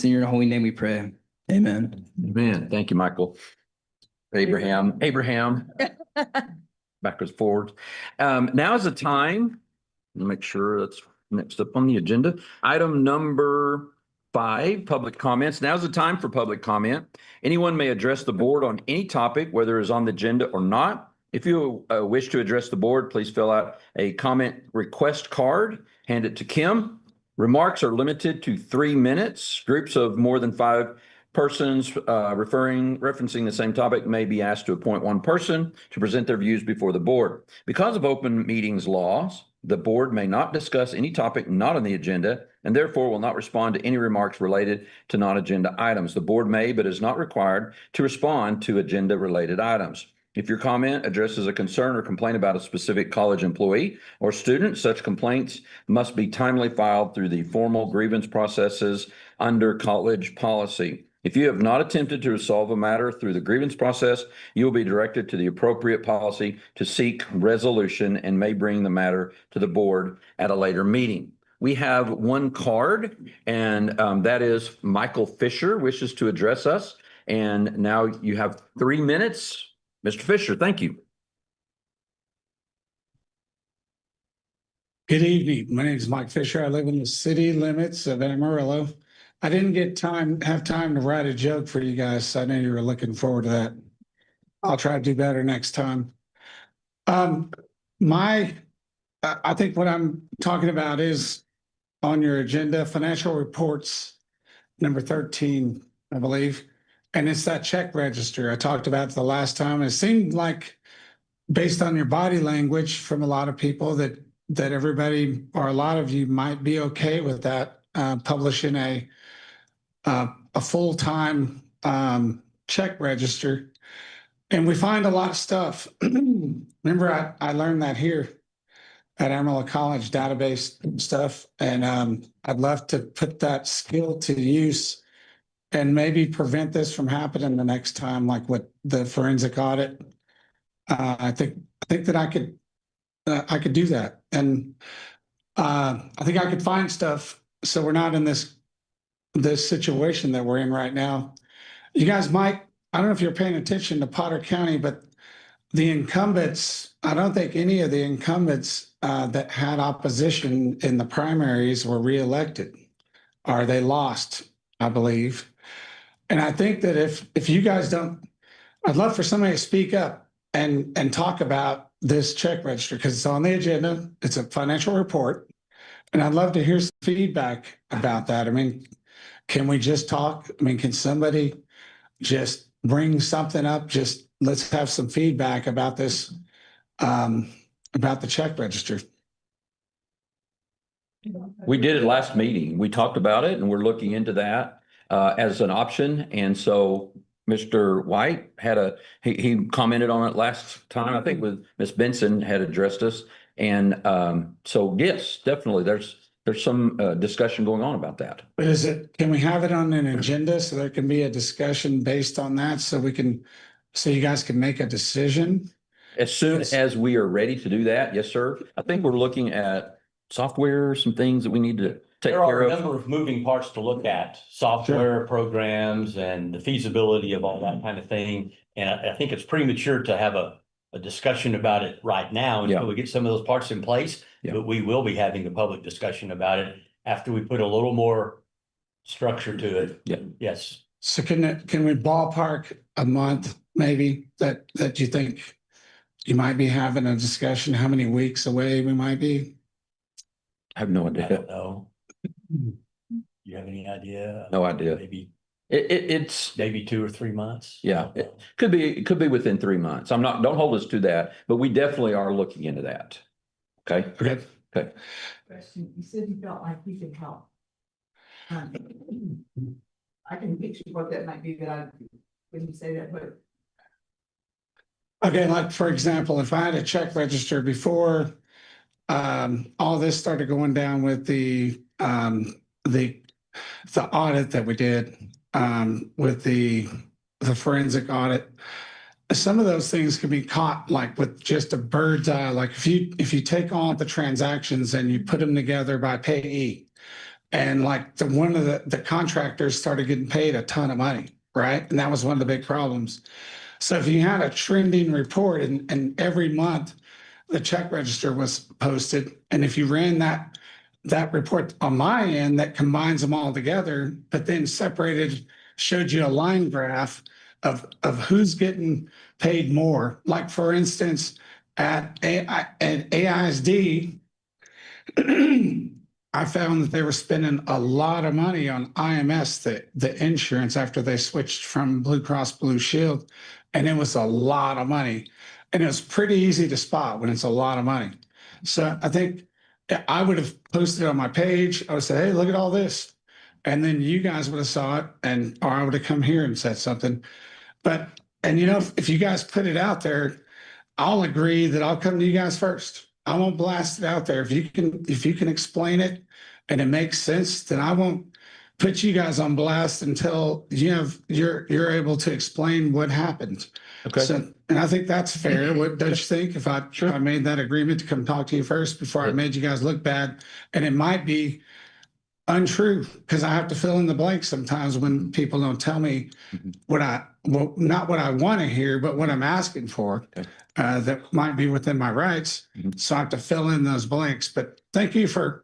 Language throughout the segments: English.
in your holy name we pray. Amen. Amen. Thank you, Michael. Abraham. Backwards, forwards. Now is the time. Make sure that's next up on the agenda. Item number 5, public comments. Now's the time for public comment. Anyone may address the board on any topic, whether it's on the agenda or not. If you wish to address the board, please fill out a comment request card, hand it to Kim. Remarks are limited to 3 minutes. Groups of more than 5 persons referencing the same topic may be asked to appoint one person to present their views before the board. Because of open meetings laws, the board may not discuss any topic not on the agenda and therefore will not respond to any remarks related to non-agenda items. The board may, but is not required to respond to agenda-related items. If your comment addresses a concern or complaint about a specific college employee or student, such complaints must be timely filed through the formal grievance processes under college policy. If you have not attempted to resolve a matter through the grievance process, you will be directed to the appropriate policy to seek resolution and may bring the matter to the board at a later meeting. We have one card, and that is Michael Fisher wishes to address us. And now you have 3 minutes. Mr. Fisher, thank you. Good evening. My name is Mike Fisher. I live in the city limits of Amarillo. I didn't have time to write a joke for you guys, so I know you were looking forward to that. I'll try to do better next time. I think what I'm talking about is on your agenda, financial reports, number 13, I believe. And it's that check register I talked about the last time. It seemed like, based on your body language from a lot of people, that everybody or a lot of you might be okay with that, publishing a full-time check register. And we find a lot of stuff. Remember, I learned that here at Amarillo College, database stuff. And I'd love to put that skill to use and maybe prevent this from happening the next time, like with the forensic audit. I think that I could do that. And I think I could find stuff so we're not in this situation that we're in right now. You guys might, I don't know if you're paying attention to Potter County, but the incumbents, I don't think any of the incumbents that had opposition in the primaries were reelected, or they lost, I believe. And I think that if you guys don't, I'd love for somebody to speak up and talk about this check register, because it's on the agenda. It's a financial report. And I'd love to hear some feedback about that. I mean, can we just talk? I mean, can somebody just bring something up? Just let's have some feedback about this, about the check register. We did it last meeting. We talked about it and we're looking into that as an option. And so Mr. White had he commented on it last time, I think, with Ms. Benson had addressed us. And so, yes, definitely there's some discussion going on about that. But can we have it on an agenda so there can be a discussion based on that, so you guys can make a decision? As soon as we are ready to do that, yes, sir. I think we're looking at software, some things that we need to take care of. There are a number of moving parts to look at, software, programs, and the feasibility of all that kind of thing. And I think it's premature to have a discussion about it right now until we get some of those parts in place. But we will be having a public discussion about it after we put a little more structure to it. Yeah. Yes. So can we ballpark a month maybe that you think you might be having a discussion? How many weeks away we might be? I have no idea. I don't know. You have any idea? No idea. Maybe it's maybe 2 or 3 months. Yeah, it could be within 3 months. Don't hold us to that, but we definitely are looking into that. Okay. Okay. Question. You said you felt like you could help. I can picture what that might be, that I wouldn't say that, but okay, like for example, if I had a check register before all this started going down with the audit that we did, with the forensic audit, some of those things can be caught like with just a bird's eye. Like if you take all the transactions and you put them together by payee, And like one of the contractors started getting paid a ton of money, right? And that was one of the big problems. So if you had a trending report and every month the check register was posted, and if you ran that report on my end that combines them all together, but then separated, showed you a line graph of who's getting paid more. Like for instance, at AISD, I found that they were spending a lot of money on IMS, the insurance, after they switched from Blue Cross Blue Shield, and it was a lot of money. And it was pretty easy to spot when it's a lot of money. So I think I would have posted on my page. I would say, "Hey, look at all this," and then you guys would have saw it, and or I would have come here and said something. But and if you guys put it out there, I'll agree that I'll come to you guys first. I won't blast it out there. If you can explain it and it makes sense, then I won't put you guys on blast until you're able to explain what happened. Okay. So, and I think that's fair. What don't you think? If I made that agreement to come talk to you first before I made you guys look bad, and it might be untrue because I have to fill in the blanks sometimes when people don't tell me not what I want to hear, but what I'm asking for. Okay. That might be within my rights. So I have to fill in those blanks. But thank you for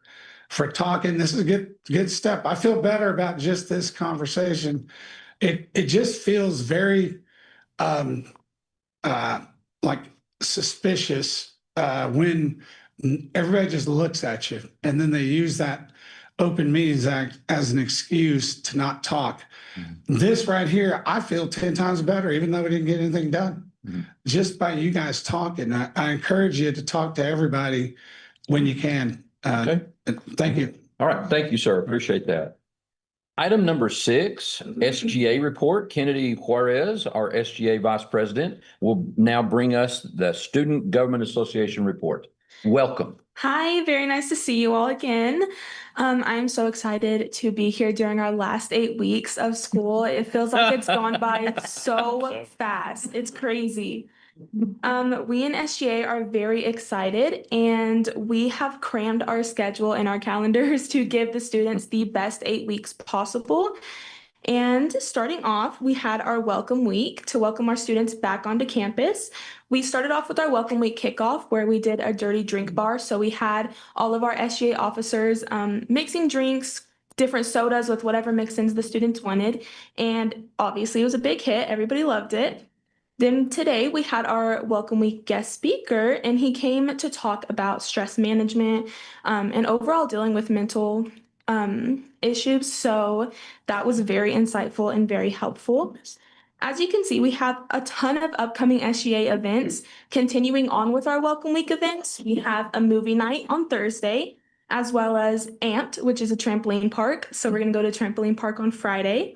talking. This is a good step. I feel better about just this conversation. It just feels very like suspicious when everybody just looks at you and then they use that Open Meetings Act as an excuse to not talk. This right here, I feel 10 times better, even though we didn't get anything done. Just by you guys talking. I encourage you to talk to everybody when you can. Okay. Thank you. All right. Thank you, sir. Appreciate that. Item number 6, SGA report. Kennedy Juarez, our SGA vice president, will now bring us the Student Government Association report. Welcome. Hi, very nice to see you all again. I'm so excited to be here during our last 8 weeks of school. It feels like it's gone by so fast. It's crazy. We in SGA are very excited, and we have crammed our schedule and our calendars to give the students the best 8 weeks possible. And starting off, we had our welcome week to welcome our students back onto campus. We started off with our welcome week kickoff where we did a dirty drink bar. So we had all of our SGA officers mixing drinks, different sodas with whatever mix-ins the students wanted. And obviously it was a big hit. Everybody loved it. Then today we had our welcome week guest speaker, and he came to talk about stress management and overall dealing with mental issues. So that was very insightful and very helpful. As you can see, we have a ton of upcoming SGA events. Continuing on with our welcome week events, we have a movie night on Thursday, as well as AMPed, which is a trampoline park. So we're going to go to trampoline park on Friday.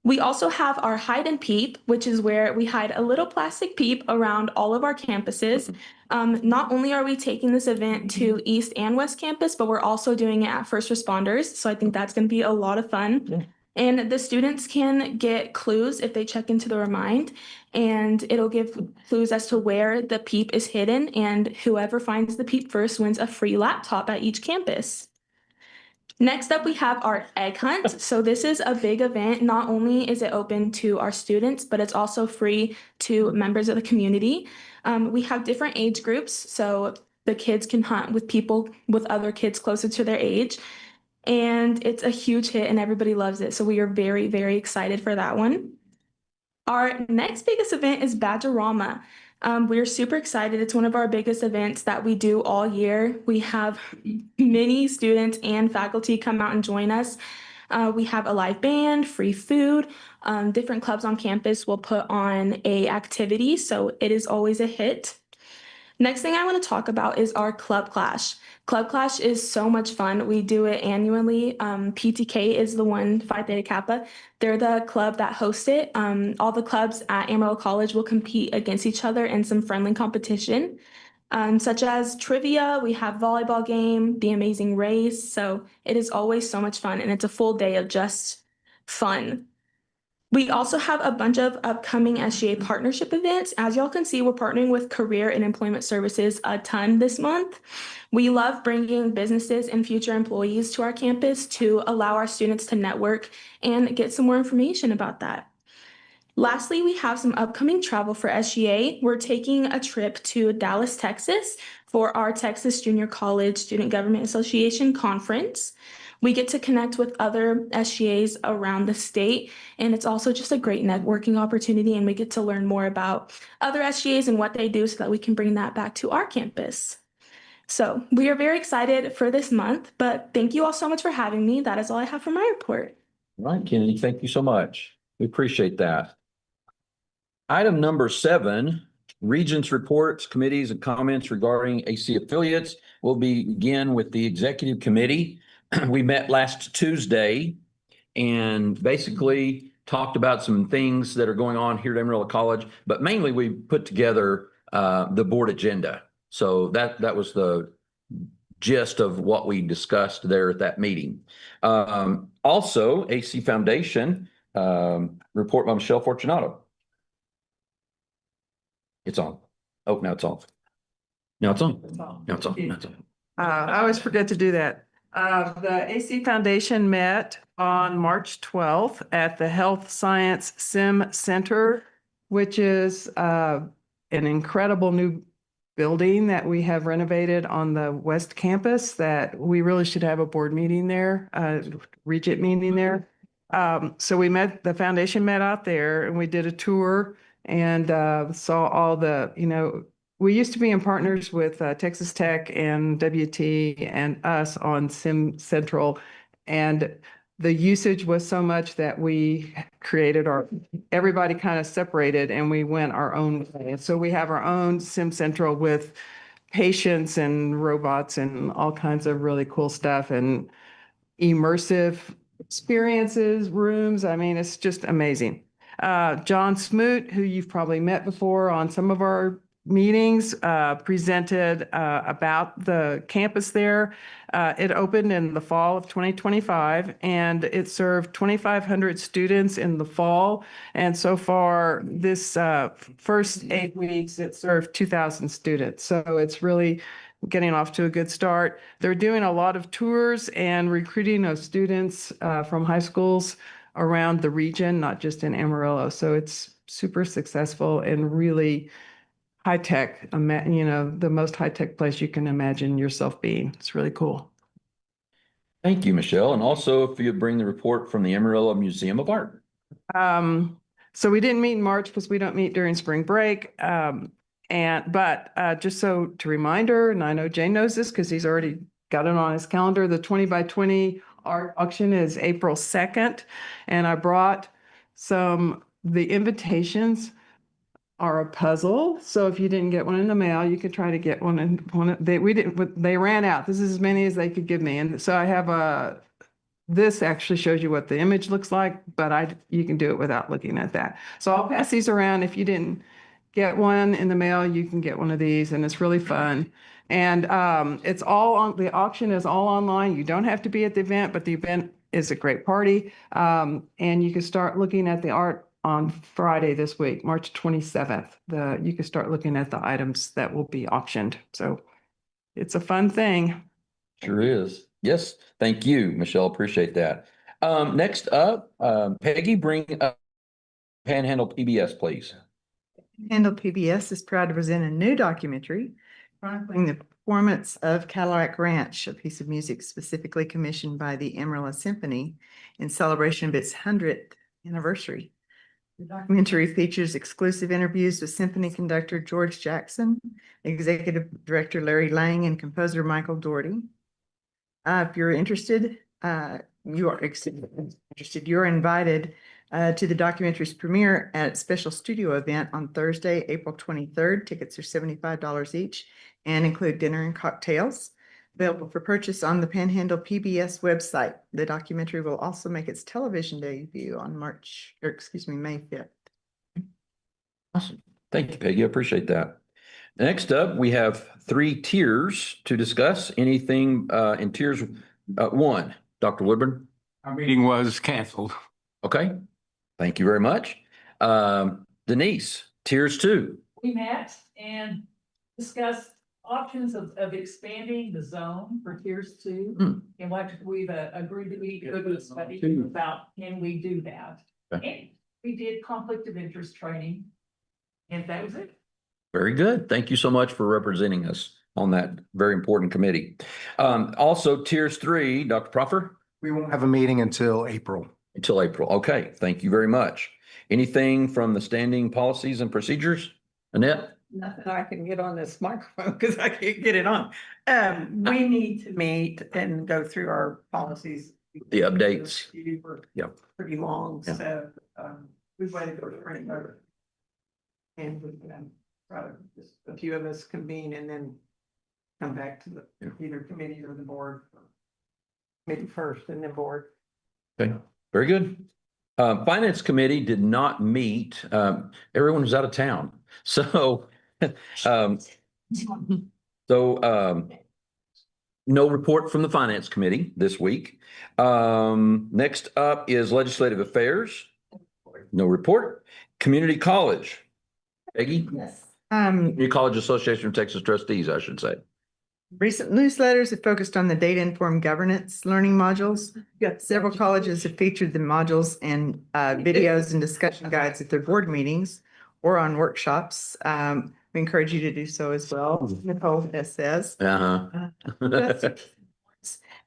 We also have our hide and peep, which is where we hide a little plastic peep around all of our campuses. Not only are we taking this event to East and West Campus, but we're also doing it at First Responders. So I think that's going to be a lot of fun. Yeah. And the students can get clues if they check into the Remind, and it'll give clues as to where the peep is hidden. And whoever finds the peep first wins a free laptop at each campus. Next up, we have our egg hunt. So this is a big event. Not only is it open to our students, but it's also free to members of the community. We have different age groups, so the kids can hunt with people, with other kids closer to their age. And it's a huge hit and everybody loves it. So we are very, very excited for that one. Our next biggest event is Badgerama. We're super excited. It's one of our biggest events that we do all year. We have many students and faculty come out and join us. We have a live band, free food. Different clubs on campus will put on a activity, so it is always a hit. Next thing I want to talk about is our Club Clash. Club Clash is so much fun. We do it annually. PTK is the one, Phi Theta Kappa. They're the club that hosts it. All the clubs at Amarillo College will compete against each other in some friendly competition, such as trivia. We have volleyball game, the amazing race. So it is always so much fun, and it's a full day of just fun. We also have a bunch of upcoming SGA partnership events. As y'all can see, we're partnering with Career and Employment Services a ton this month. We love bringing businesses and future employees to our campus to allow our students to network and get some more information about that. Lastly, we have some upcoming travel for SGA. We're taking a trip to Dallas, Texas for our Texas Junior College Student Government Association conference. We get to connect with other SGAs around the state, and it's also just a great networking opportunity, and we get to learn more about other SGAs and what they do so that we can bring that back to our campus. So we are very excited for this month, but thank you all so much for having me. That is all I have for my report. All right, Kennedy, thank you so much. We appreciate that. Item number 7, Regents reports, committees, and comments regarding AC affiliates. We'll begin with the executive committee. We met last Tuesday and basically talked about some things that are going on here at Amarillo College, but mainly we put together the board agenda. So that was the gist of what we discussed there at that meeting. Also, AC Foundation report by Michelle Fortunato. It's on. Oh, now it's off. Now it's on. Now it's on. Now it's on. I always forget to do that. The AC Foundation met on March 12th at the Health Science Sim Center, which is an incredible new building that we have renovated on the West Campus that we really should have a board meeting there, Regent meeting there. So the foundation met out there and we did a tour and saw all the, we used to be in partners with Texas Tech and WT and us on Sim Central. And the usage was so much that we created everybody kind of separated and we went our own way. And so we have our own Sim Central with patients and robots and all kinds of really cool stuff and immersive experiences, rooms. I mean, it's just amazing. John Smoot, who you've probably met before on some of our meetings, presented about the campus there. It opened in the fall of 2025 and it served 2,500 students in the fall. And so far this first 8 weeks, it served 2,000 students. So it's really getting off to a good start. They're doing a lot of tours and recruiting of students from high schools around the region, not just in Amarillo. So it's super successful and really high tech, the most high tech place you can imagine yourself being. It's really cool. Thank you, Michelle. And also if you bring the report from the Amarillo Museum of Art. So we didn't meet in March because we don't meet during spring break. But just so to reminder, and I know Jane knows this because he's already got it on his calendar, the 20 by 20 art auction is April 2nd. And I brought the invitations are a puzzle. So if you didn't get one in the mail, you could try to get one. And they ran out. This is as many as they could give me. And so I have this actually shows you what the image looks like, but you can do it without looking at that. So I'll pass these around. If you didn't get one in the mail, you can get one of these and it's really fun. And it's all on, the auction is all online. You don't have to be at the event, but the event is a great party. And you can start looking at the art on Friday this week, March 27th. You can start looking at the items that will be auctioned. So it's a fun thing. Sure is. Yes. Thank you, Michelle. Appreciate that. Next up, Peggy, bring up Panhandle PBS, please. Panhandle PBS is proud to present a new documentary chronicling the performance of Cadillac Ranch, a piece of music specifically commissioned by the Amarillo Symphony in celebration of its 100th anniversary. The documentary features exclusive interviews with symphony conductor George Jackson, executive director Larry Lang, and composer Michael Doherty. If you're interested, you're invited to the documentary's premiere at special studio event on Thursday, April 23rd. Tickets are $75 each and include dinner and cocktails. Available for purchase on the Panhandle PBS website. The documentary will also make its television debut on May 5th. Awesome. Thank you, Peggy. I appreciate that. Next up, we have 3 tiers to discuss. Anything in tiers 1, Dr. Woodburn? Our meeting was canceled. Okay. Thank you very much. Denise, Tiers 2. We met and discussed options of expanding the zone for tiers two. Hmm. And what we've agreed that we go to a study about, can we do that? Okay. And we did conflict of interest training. And that was it. Very good. Thank you so much for representing us on that very important committee. Also, Tiers 3, Dr. Proffer, We won't have a meeting until April. until April. Okay, thank you very much. Anything from the standing policies and procedures? Annette? Nothing I can get on this microphone because I can't get it on. We need to meet and go through our policies. The updates. Yeah. Pretty long, Yeah. so, we've waited for it. And we can try to, just a few of us convene and then come back to the either committee or the board. Maybe first and then board. Okay, very good. Finance Committee did not meet. Everyone was out of town. So, no report from the Finance Committee this week. Next up is Legislative Affairs. No report. Community College. Peggy? Yes. Community College Association of Texas Trustees, I should say. Recent newsletters have focused on the data-informed governance learning modules. Several colleges have featured the modules and videos and discussion guides at their board meetings or on workshops. We encourage you to do so as well. Nicole says.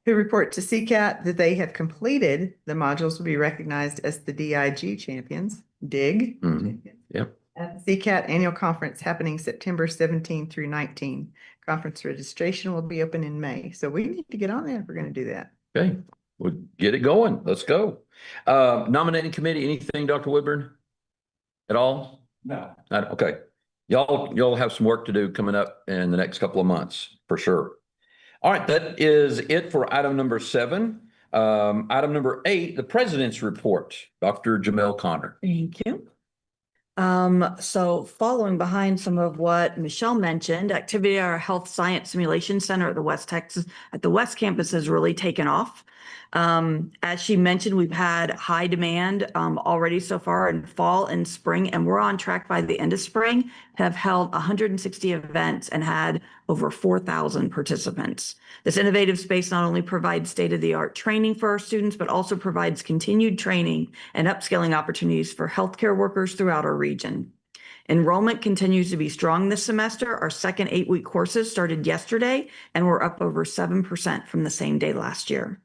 Who report to CCAT that they have completed the modules will be recognized as the DIG champions, DIG. Mhm. Yep. At the CCAT annual conference happening September 17 through 19. Conference registration will be open in May. So we need to get on there if we're going to do that. Okay, we'll get it going. Let's go. Nominating committee, anything, Dr. Woodburn? At all? No. Okay. Y'all have some work to do coming up in the next couple of months, for sure. All right, that is it for item number 7. Item number 8, the president's report. Dr. Jamel Connor. Thank you. So following behind some of what Michelle mentioned, activity at our Health Science Simulation Center at the West Campus has really taken off. As she mentioned, we've had high demand already so far in fall and spring, and we're on track by the end of spring, have held 160 events and had over 4,000 participants. This innovative space not only provides state-of-the-art training for our students, but also provides continued training and upskilling opportunities for healthcare workers throughout our region. Enrollment continues to be strong this semester. Our second 8-week courses started yesterday, and we're up over 7% from the same day last year.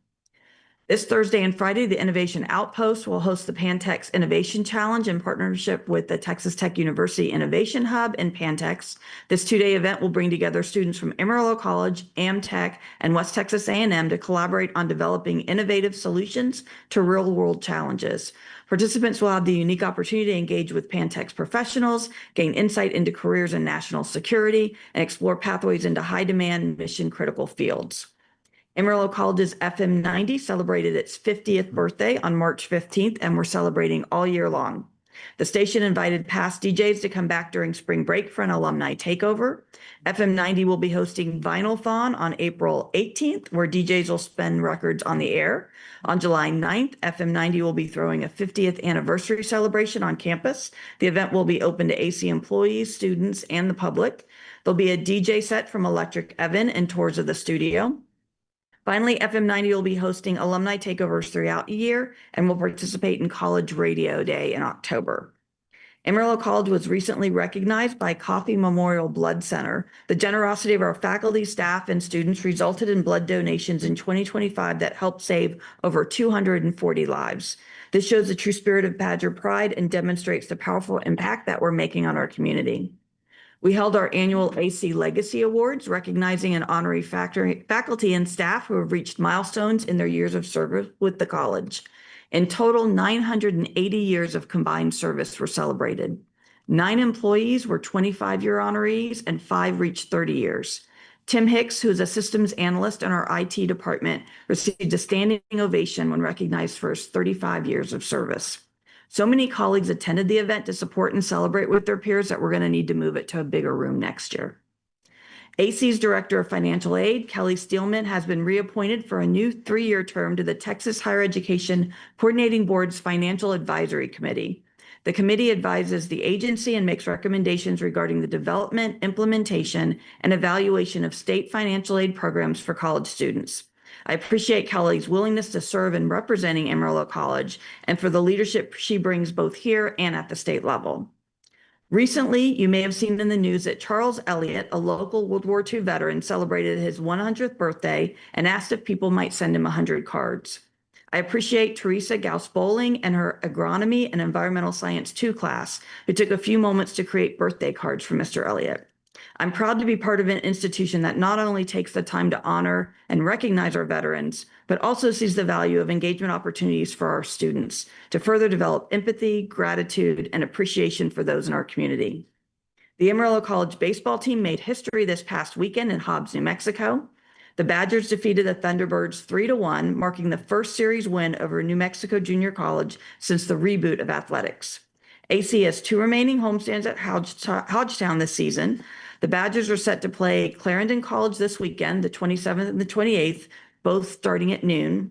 This Thursday and Friday, the Innovation Outpost will host the Pantex Innovation Challenge in partnership with the Texas Tech University Innovation Hub and Pantex. This 2-day event will bring together students from Amarillo College, Amtech, and West Texas A&M to collaborate on developing innovative solutions to real-world challenges. Participants will have the unique opportunity to engage with Pantex professionals, gain insight into careers in national security, and explore pathways into high-demand mission-critical fields. Amarillo College's FM 90 celebrated its 50th birthday on March 15th, and we're celebrating all year long. The station invited past DJs to come back during spring break for an alumni takeover. FM 90 will be hosting Vinylthon on April 18th, where DJs will spin records on the air. On July 9th, FM 90 will be throwing a 50th anniversary celebration on campus. The event will be open to AC employees, students, and the public. There'll be a DJ set from Electric Evan and tours of the studio. Finally, FM 90 will be hosting alumni takeovers throughout the year and will participate in College Radio Day in October. Amarillo College was recently recognized by Coffee Memorial Blood Center. The generosity of our faculty, staff, and students resulted in blood donations in 2025 that helped save over 240 lives. This shows the true spirit of Badger pride and demonstrates the powerful impact that we're making on our community. We held our annual AC Legacy Awards, recognizing and honoring faculty and staff who have reached milestones in their years of service with the college. In total, 980 years of combined service were celebrated. 9 employees were 25-year honorees and 5 reached 30 years. Tim Hicks, who is a systems analyst in our IT department, received a standing ovation when recognized for his 35 years of service. So many colleagues attended the event to support and celebrate with their peers that we're going to need to move it to a bigger room next year. AC's Director of Financial Aid, Kelly Steelman, has been reappointed for a new 3-year term to the Texas Higher Education Coordinating Board's Financial Advisory Committee. The committee advises the agency and makes recommendations regarding the development, implementation, and evaluation of state financial aid programs for college students. I appreciate Kelly's willingness to serve in representing Amarillo College and for the leadership she brings both here and at the state level. Recently, you may have seen in the news that Charles Elliott, a local World War II veteran, celebrated his 100th birthday and asked if people might send him 100 cards. I appreciate Teresa Gauss-Bowling and her Agronomy and Environmental Science 2 class, who took a few moments to create birthday cards for Mr. Elliott. I'm proud to be part of an institution that not only takes the time to honor and recognize our veterans, but also sees the value of engagement opportunities for our students to further develop empathy, gratitude, and appreciation for those in our community. The Amarillo College baseball team made history this past weekend in Hobbs, New Mexico. The Badgers defeated the Thunderbirds 3-1, marking the first series win over New Mexico Junior College since the reboot of athletics. AC has 2 remaining homestands at Hodgetown this season. The Badgers are set to play Clarendon College this weekend, the 27th and the 28th, both starting at noon.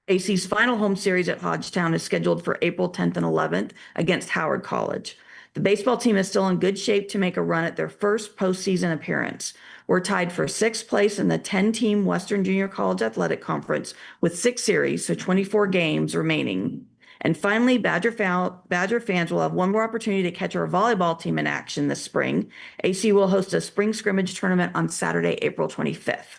AC's final home series at Hodgetown is scheduled for April 10th and 11th against Howard College. The baseball team is still in good shape to make a run at their first postseason appearance. We're tied for 6th place in the 10-team Western Junior College Athletic Conference with 6 series, so 24 games remaining. And finally, Badger fans will have one more opportunity to catch our volleyball team in action this spring. AC will host a spring scrimmage tournament on Saturday, April 25th.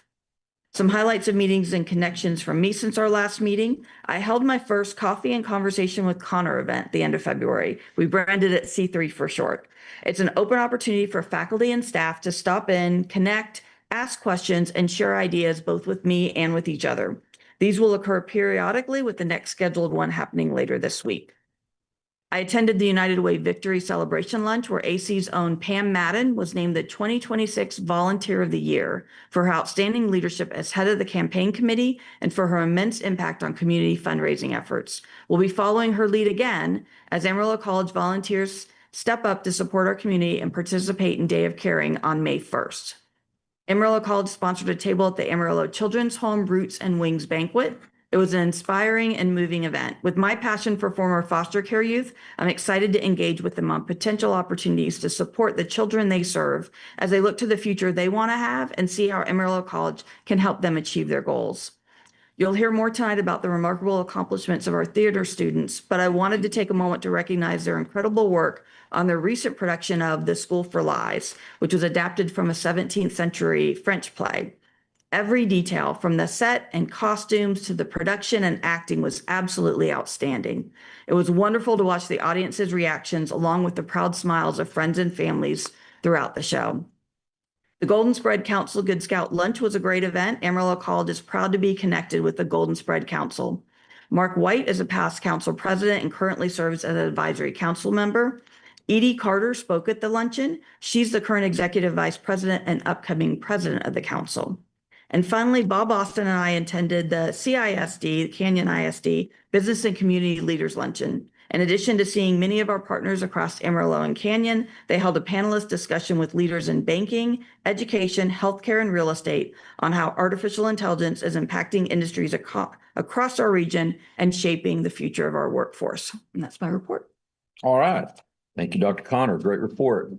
Some highlights of meetings and connections from me since our last meeting. I held my first Coffee and Conversation with Connor event at the end of February. We branded it C3 for short. It's an open opportunity for faculty and staff to stop in, connect, ask questions, and share ideas both with me and with each other. These will occur periodically, with the next scheduled one happening later this week. I attended the United Way Victory Celebration Lunch, where AC's own Pam Madden was named the 2026 Volunteer of the Year for her outstanding leadership as head of the campaign committee and for her immense impact on community fundraising efforts. We'll be following her lead again as Amarillo College volunteers step up to support our community and participate in Day of Caring on May 1st. Amarillo College sponsored a table at the Amarillo Children's Home Roots and Wings Banquet. It was an inspiring and moving event. With my passion for former foster care youth, I'm excited to engage with them on potential opportunities to support the children they serve as they look to the future they want to have and see how Amarillo College can help them achieve their goals. You'll hear more tonight about the remarkable accomplishments of our theater students, but I wanted to take a moment to recognize their incredible work on their recent production of The School for Lies, which was adapted from a 17th century French play. Every detail, from the set and costumes to the production and acting, was absolutely outstanding. It was wonderful to watch the audience's reactions along with the proud smiles of friends and families throughout the show. The Golden Spread Council Good Scout Lunch was a great event. Amarillo College is proud to be connected with the Golden Spread Council. Mark White is a past council president and currently serves as an advisory council member. Edie Carter spoke at the luncheon. She's the current executive vice president and upcoming president of the council. And finally, Bob Austin and I attended the CISD, Canyon ISD, Business and Community Leaders Luncheon. In addition to seeing many of our partners across Amarillo and Canyon, they held a panelist discussion with leaders in banking, education, healthcare, and real estate on how artificial intelligence is impacting industries across our region and shaping the future of our workforce. And that's my report. All right. Thank you, Dr. Connor. Great report.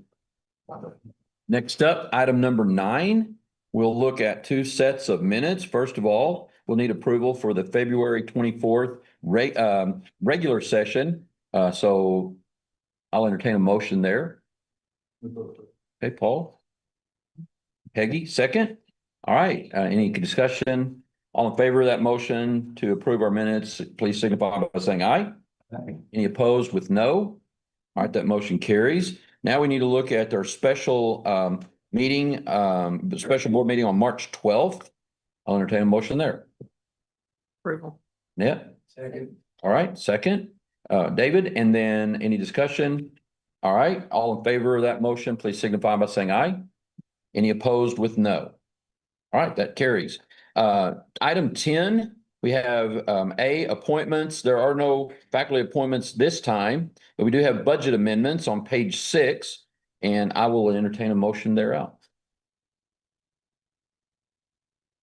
Next up, item number 9. We'll look at 2 sets of minutes. First of all, we'll need approval for the February 24th regular session. So I'll entertain a motion there. Okay, Paul. Peggy, second. All right. Any discussion? All in favor of that motion to approve our minutes, please signify by saying aye. Aye. Any opposed with no? All right, that motion carries. Now we need to look at our special special board meeting on March 12th. I'll entertain a motion there. Approval. Yeah. Second. All right, second. David, and then any discussion? All right, all in favor of that motion, please signify by saying aye. Any opposed with no? All right, that carries. Item 10, we have A, appointments. There are no faculty appointments this time, but we do have budget amendments on page 6, and I will entertain a motion thereof.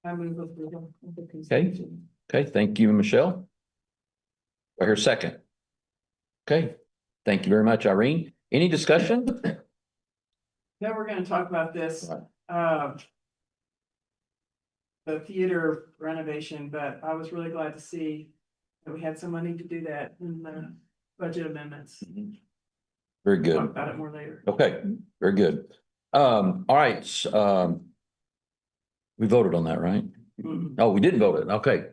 I move approval of the consent Okay. agenda. Okay, thank you, Michelle. I hear a second. Okay, thank you very much, Irene. Any discussion? Now we're gonna talk about this, the theater renovation, but I was really glad to see that we had some money to do that in the budget amendments. Very Talk good. about it more later. Okay, very good. All right, we voted on that, right? Mhm. Oh, we didn't vote it. Okay.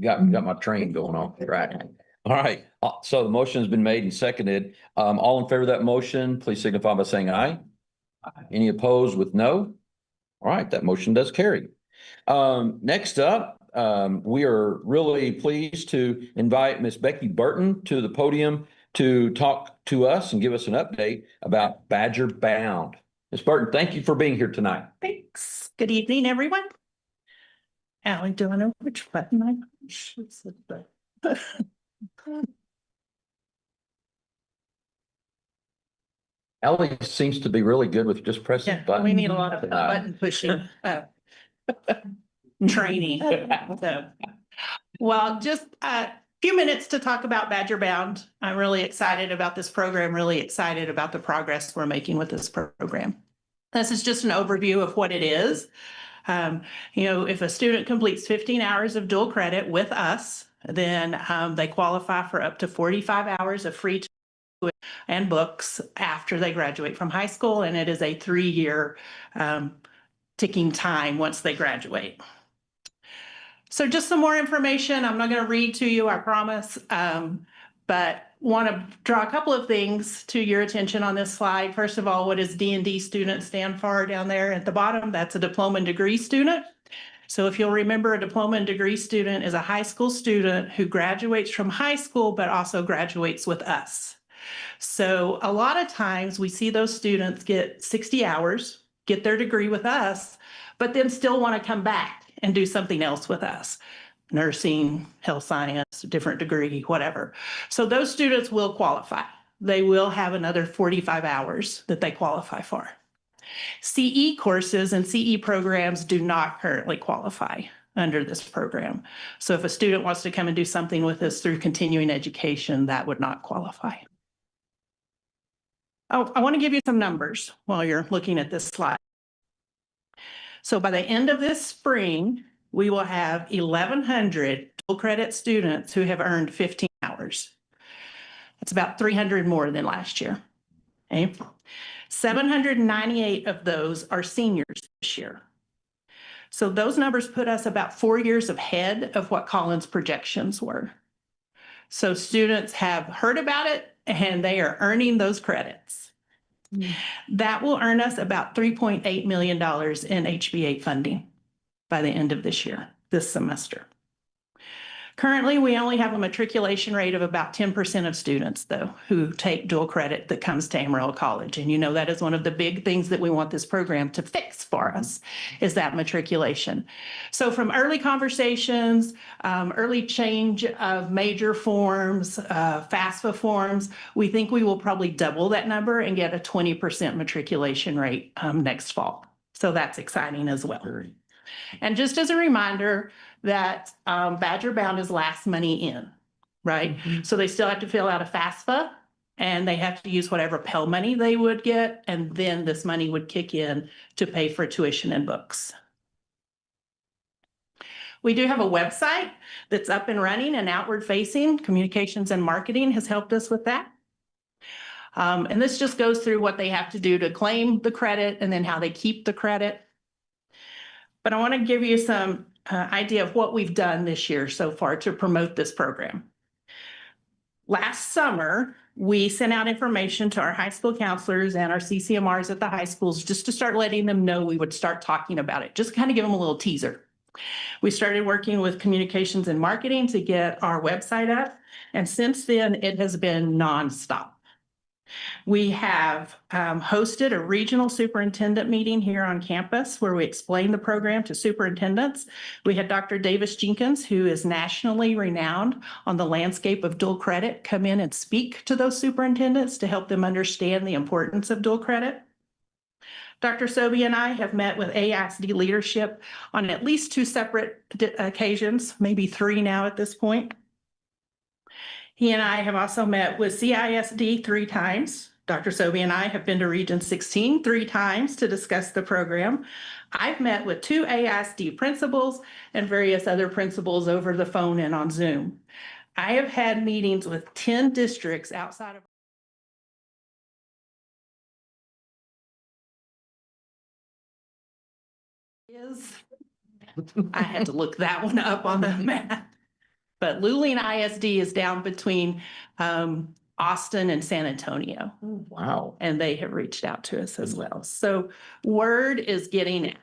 Got my train going on. Right. All right. So the motion has been made and seconded. All in favor of that motion, please signify by saying aye. Any opposed with no? All right, that motion does carry. Next up, we are really pleased to invite Miss Becky Burton to the podium to talk to us and give us an update about Badger Bound. Ms. Burton, thank you for being here tonight. Thanks. Good evening, everyone. Allie, do I know which button I push? It's the button. Ellie seems to be really good with just pressing Yeah, we buttons. need a lot of button pushing training. So, well, just a few minutes to talk about Badger Bound. I'm really excited about this program, really excited about the progress we're making with this program. This is just an overview of what it is. If a student completes 15 hours of dual credit with us, then they qualify for up to 45 hours of free tuition and books after they graduate from high school. And it is a 3-year ticking time once they graduate. So just some more information. I'm not going to read to you, I promise, but want to draw a couple of things to your attention on this slide. First of all, what does D&D student stand for down there at the bottom? That's a diploma and degree student. So if you'll remember, a diploma and degree student is a high school student who graduates from high school, but also graduates with us. So a lot of times we see those students get 60 hours, get their degree with us, but then still want to come back and do something else with us. Nursing, health science, different degree, whatever. So those students will qualify. They will have another 45 hours that they qualify for. CE courses and CE programs do not currently qualify under this program. So if a student wants to come and do something with us through continuing education, that would not qualify. Oh, I want to give you some numbers while you're looking at this slide. So by the end of this spring, we will have 1,100 dual credit students who have earned 15 hours. That's about 300 more than last year. Okay. 798 of those are seniors this year. So those numbers put us about 4 years ahead of what Collins' projections were. So students have heard about it and they are earning those credits. That will earn us about $3.8 million in HBA funding by the end of this year, this semester. Currently, we only have a matriculation rate of about 10% of students, though, who take dual credit that comes to Amarillo College. And that is one of the big things that we want this program to fix for us, is that matriculation. So from early conversations, early change of major forms, FAFSA forms, we think we will probably double that number and get a 20% matriculation rate next fall. So that's exciting as well. And just as a reminder that Badger Bound is last money in, right? So they still have to fill out a FAFSA and they have to use whatever Pell money they would get. And then this money would kick in to pay for tuition and books. We do have a website that's up and running and outward facing. Communications and marketing has helped us with that. And this just goes through what they have to do to claim the credit and then how they keep the credit. But I want to give you some idea of what we've done this year so far to promote this program. Last summer, we sent out information to our high school counselors and our CCMRs at the high schools just to start letting them know we would start talking about it, just kind of give them a little teaser. We started working with communications and marketing to get our website up. And since then, it has been nonstop. We have hosted a regional superintendent meeting here on campus where we explained the program to superintendents. We had Dr. Davis Jenkins, who is nationally renowned on the landscape of dual credit, come in and speak to those superintendents to help them understand the importance of dual credit. Dr. Sobey and I have met with AISD leadership on at least 2 separate occasions, maybe 3 now at this point. He and I have also met with CISD 3 times. Dr. Sobey and I have been to Region 16 3 times to discuss the program. I've met with 2 AISD principals and various other principals over the phone and on Zoom. I have had meetings with 10 districts outside of I had to look that one up on the map. But Luling ISD is down between Austin and San Antonio. Wow. And they have reached out to us as well. So word is getting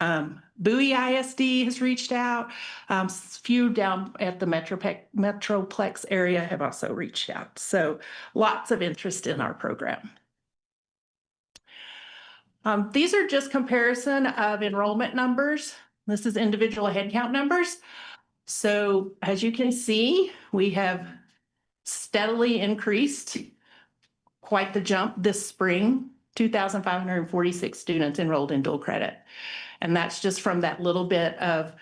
out. Bowie ISD has reached out. Few down at the Metroplex area have also reached out. So lots of interest in our program. These are just comparison of enrollment numbers. This is individual headcount numbers. So as you can see, we have steadily increased quite the jump this spring, 2,546 students enrolled in dual credit. And that's just from that little bit of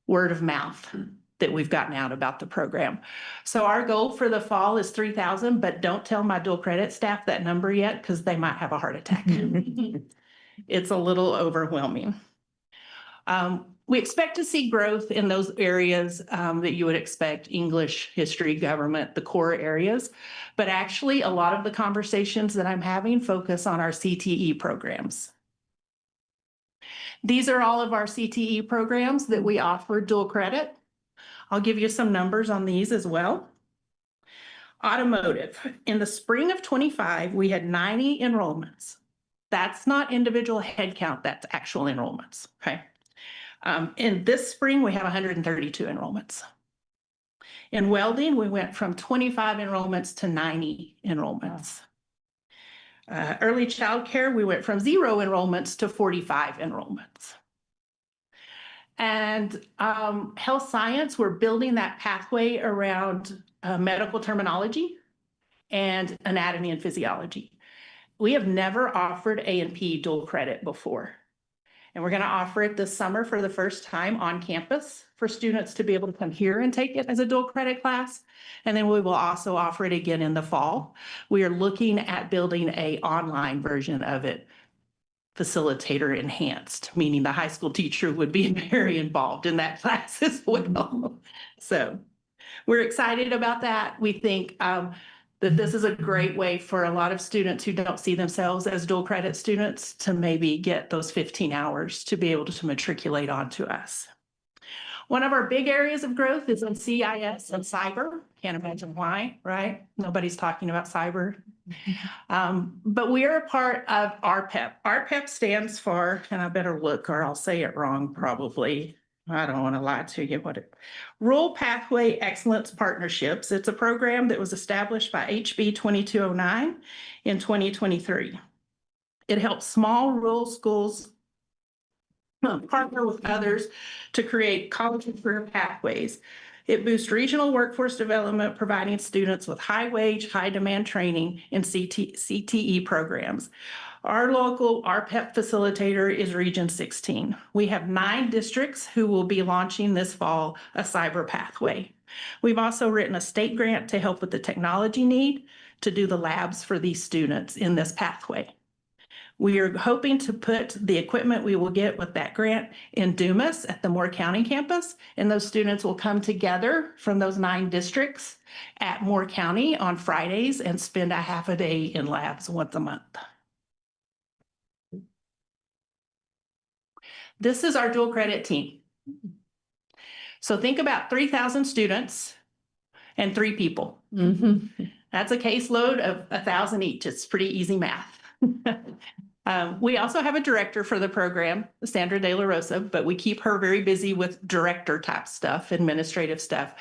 word of mouth that we've gotten out about the program. So our goal for the fall is 3,000, but don't tell my dual credit staff that number yet because they might have a heart attack. It's a little overwhelming. We expect to see growth in those areas that you would expect: English, history, government, the core areas. But actually, a lot of the conversations that I'm having focus on our CTE programs. These are all of our CTE programs that we offer dual credit. I'll give you some numbers on these as well. Automotive. In the spring of 25, we had 90 enrollments. That's not individual head count, that's actual enrollments, okay? In this spring, we have 132 enrollments. In welding, we went from 25 enrollments to 90 enrollments. Early childcare, we went from 0 enrollments to 45 enrollments. And health science, we're building that pathway around medical terminology and anatomy and physiology. We have never offered A&P dual credit before. And we're going to offer it this summer for the first time on campus for students to be able to come here and take it as a dual credit class. And then we will also offer it again in the fall. We are looking at building an online version of it, facilitator enhanced, meaning the high school teacher would be very involved in that class as well. So we're excited about that. We think that this is a great way for a lot of students who don't see themselves as dual credit students to maybe get those 15 hours to be able to matriculate onto us. One of our big areas of growth is in CIS and cyber. Can't imagine why, right? Nobody's talking about cyber. But we are a part of RPEP. RPEP stands for, and I better look or I'll say it wrong probably. I don't want to lie to you. Rural Pathway Excellence Partnerships. It's a program that was established by HB 2209 in 2023. It helps small rural schools partner with others to create college and career pathways. It boosts regional workforce development, providing students with high wage, high demand training in CTE programs. Our local RPEP facilitator is Region 16. We have 9 districts who will be launching this fall a cyber pathway. We've also written a state grant to help with the technology need to do the labs for these students in this pathway. We are hoping to put the equipment we will get with that grant in Dumas at the Moore County campus, and those students will come together from those 9 districts at Moore County on Fridays and spend a half a day in labs once a month. This is our dual credit team. So think about 3,000 students and 3 people. That's a caseload of 1,000 each. It's pretty easy math. We also have a director for the program, Sandra De La Rosa, but we keep her very busy with director type stuff, administrative stuff.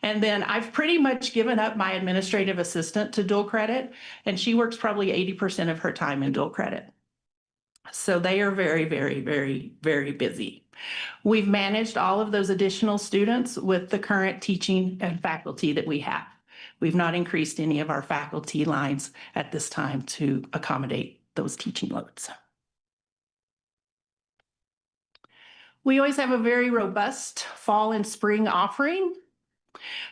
And then I've pretty much given up my administrative assistant to dual credit, and she works probably 80% of her time in dual credit. So they are very, very, very, very busy. We've managed all of those additional students with the current teaching and faculty that we have. We've not increased any of our faculty lines at this time to accommodate those teaching loads. We always have a very robust fall and spring offering,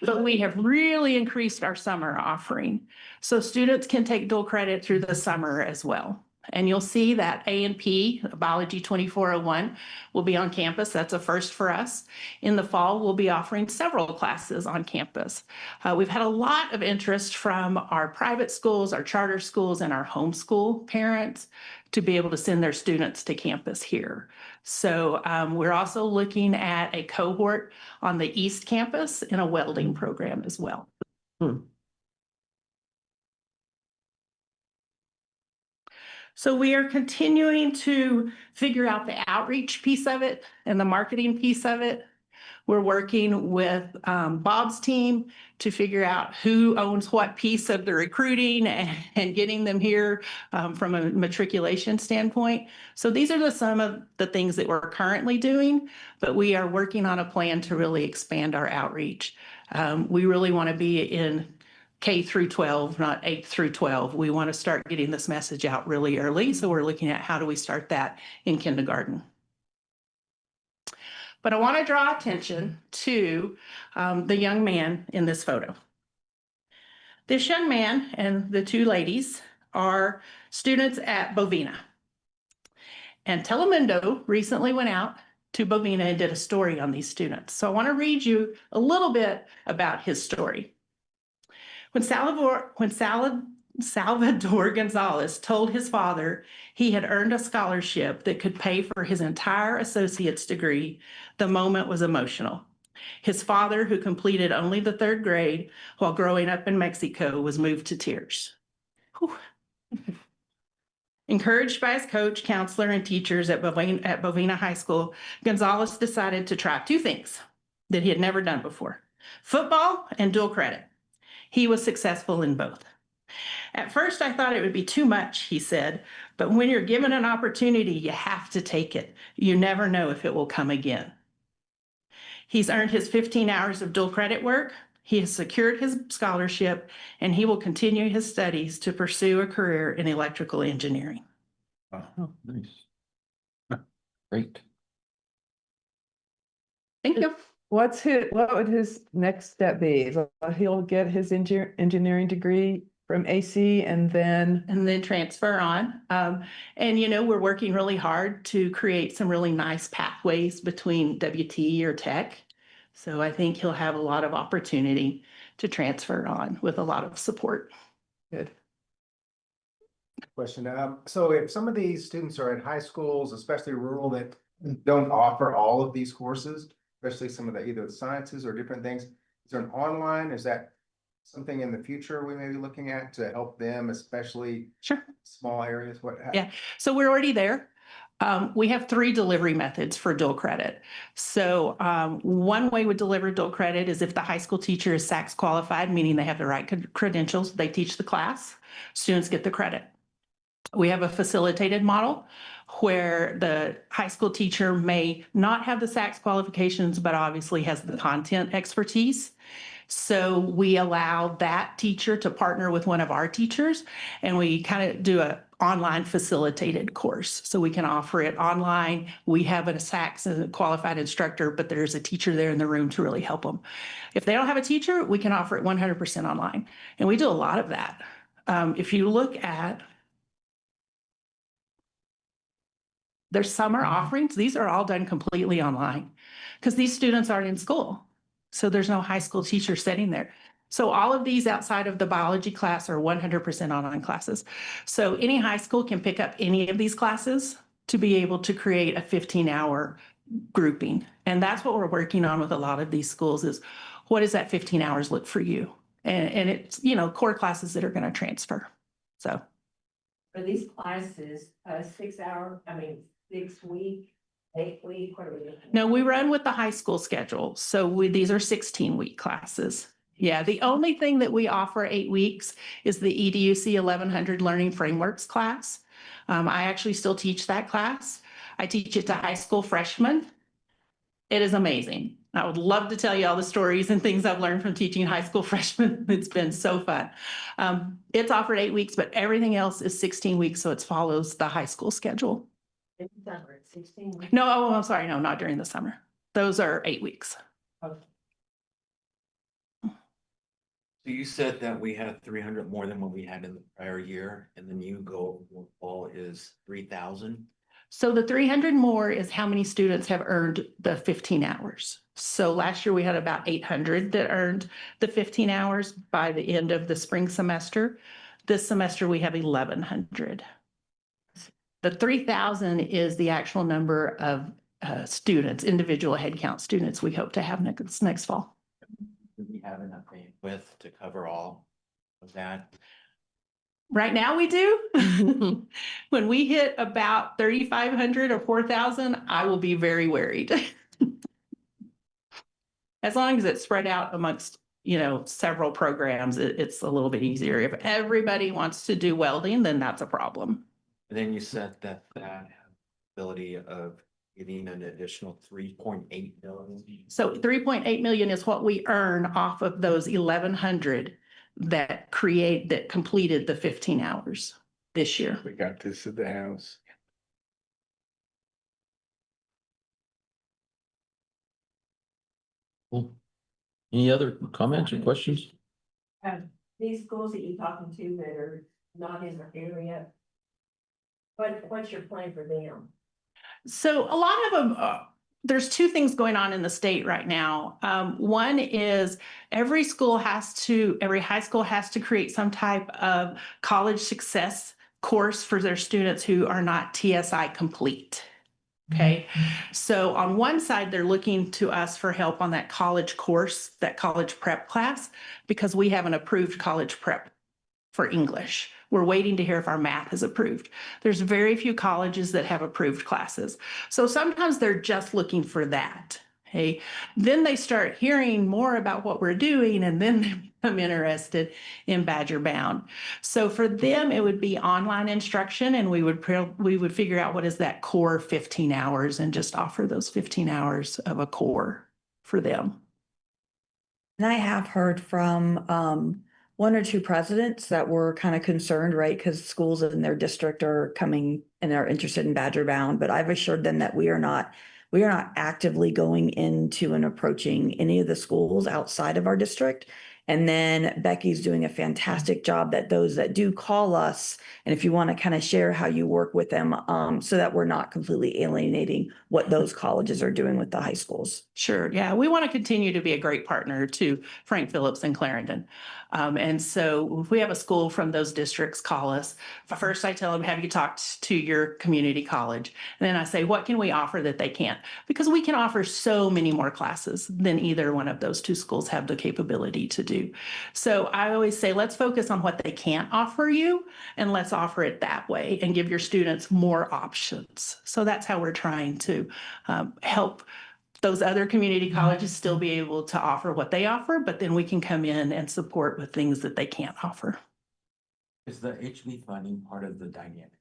but we have really increased our summer offering. So students can take dual credit through the summer as well. And you'll see that A&P, Biology 2401, will be on campus. That's a first for us. In the fall, we'll be offering several classes on campus. We've had a lot of interest from our private schools, our charter schools, and our homeschool parents to be able to send their students to campus here. So we're also looking at a cohort on the East Campus in a welding program as well. So we are continuing to figure out the outreach piece of it and the marketing piece of it. We're working with Bob's team to figure out who owns what piece of the recruiting and getting them here from a matriculation standpoint. So these are some of the things that we're currently doing, but we are working on a plan to really expand our outreach. We really want to be in K through 12, not 8 through 12. We want to start getting this message out really early. So we're looking at how do we start that in kindergarten. But I want to draw attention to the young man in this photo. This young man and the two ladies are students at Bovina. And Telemundo recently went out to Bovina and did a story on these students. So I want to read you a little bit about his story. When Salvador Gonzalez told his father he had earned a scholarship that could pay for his entire associate's degree, the moment was emotional. His father, who completed only the 3rd grade while growing up in Mexico, was moved to tears. Whew. Encouraged by his coach, counselor, and teachers at Bovina High School, Gonzalez decided to try 2 things that he had never done before: football and dual credit. He was successful in both. At first, I thought it would be too much, he said, but when you're given an opportunity, you have to take it. You never know if it will come again. He's earned his 15 hours of dual credit work. He has secured his scholarship, and he will continue his studies to pursue a career in electrical engineering. Oh, nice. Great. Thank you. What would his next step be? He'll get his engineering degree from AC and then transfer on. And, you know, we're working really hard to create some really nice pathways between WT or tech. So I think he'll have a lot of opportunity to transfer on with a lot of support. good. Question. So if some of these students are at high schools, especially rural, that don't offer all of these courses, especially some of the either the sciences or different things, is there an online? Is that something in the future we may be looking at to help them, especially Sure. small areas? Yeah. So we're already there. We have 3 delivery methods for dual credit. So one way we deliver dual credit is if the high school teacher is SACS qualified, meaning they have the right credentials, they teach the class, students get the credit. We have a facilitated model where the high school teacher may not have the SACS qualifications, but obviously has the content expertise. So we allow that teacher to partner with one of our teachers, and we kind of do an online facilitated course. So we can offer it online. We have a SACS qualified instructor, but there's a teacher there in the room to really help them. If they don't have a teacher, we can offer it 100% online. And we do a lot of that. If you look at their summer offerings, these are all done completely online because these students aren't in school. So there's no high school teacher sitting there. So all of these outside of the biology class are 100% online classes. So any high school can pick up any of these classes to be able to create a 15-hour grouping. And that's what we're working on with a lot of these schools is what does that 15 hours look for you? And it's, you know, core classes that are going to transfer. So. For these classes, 6 week, 8 week, what are we looking at? No, we run with the high school schedule. So these are 16-week classes. Yeah, the only thing that we offer 8 weeks is the EDUC 1100 Learning Frameworks class. I actually still teach that class. I teach it to high school freshmen. It is amazing. I would love to tell you all the stories and things I've learned from teaching high school freshmen. It's been so fun. It's offered 8 weeks, but everything else is 16 weeks, so it follows the high school schedule. It's summer, it's 16 weeks. No, oh, I'm sorry. No, not during the summer. Those are 8 weeks. So you said that we had 300 more than what we had in the prior year, and the new goal is 3,000. So the 300 more is how many students have earned the 15 hours. So last year we had about 800 that earned the 15 hours by the end of the spring semester. This semester we have 1,100. The 3,000 is the actual number of students, individual headcount students we hope to have next fall. Do we have enough bandwidth to cover all of that? Right now we do. When we hit about 3,500 or 4,000, I will be very worried. As long as it's spread out amongst, several programs, it's a little bit easier. If everybody wants to do welding, then that's a problem. And then you said that ability of getting an additional 3.8 million. So 3.8 million is what we earn off of those 1,100 that completed the 15 hours this year. We got this at the house. Cool. Any other comments or questions? These schools that you're talking to that are not in the area, what's your plan for them? So a lot of them, there's two things going on in the state right now. One is every high school has to create some type of college success course for their students who are not TSI complete. Okay, so on one side, they're looking to us for help on that college course, that college prep class, because we have an approved college prep for English. We're waiting to hear if our math is approved. There's very few colleges that have approved classes. So sometimes they're just looking for that. Okay, then they start hearing more about what we're doing, and then they become interested in Badger Bound. So for them, it would be online instruction, and we would figure out what is that core 15 hours and just offer those 15 hours of a core for them. And I have heard from one or two presidents that were kind of concerned, right? Because schools in their district are coming and are interested in Badger Bound, but I've assured them that we are not actively going into and approaching any of the schools outside of our district. And then Becky's doing a fantastic job that those that do call us, and if you want to kind of share how you work with them, so that we're not completely alienating what those colleges are doing with the high schools. Sure. Yeah. We want to continue to be a great partner to Frank Phillips and Clarendon. And so if we have a school from those districts call us, first I tell them, have you talked to your community college? And then I say, what can we offer that they can't? Because we can offer so many more classes than either one of those two schools have the capability to do. So I always say, let's focus on what they can't offer you, and let's offer it that way and give your students more options. So that's how we're trying to help those other community colleges still be able to offer what they offer, but then we can come in and support with things that they can't offer. Is the HB funding part of the dynamic?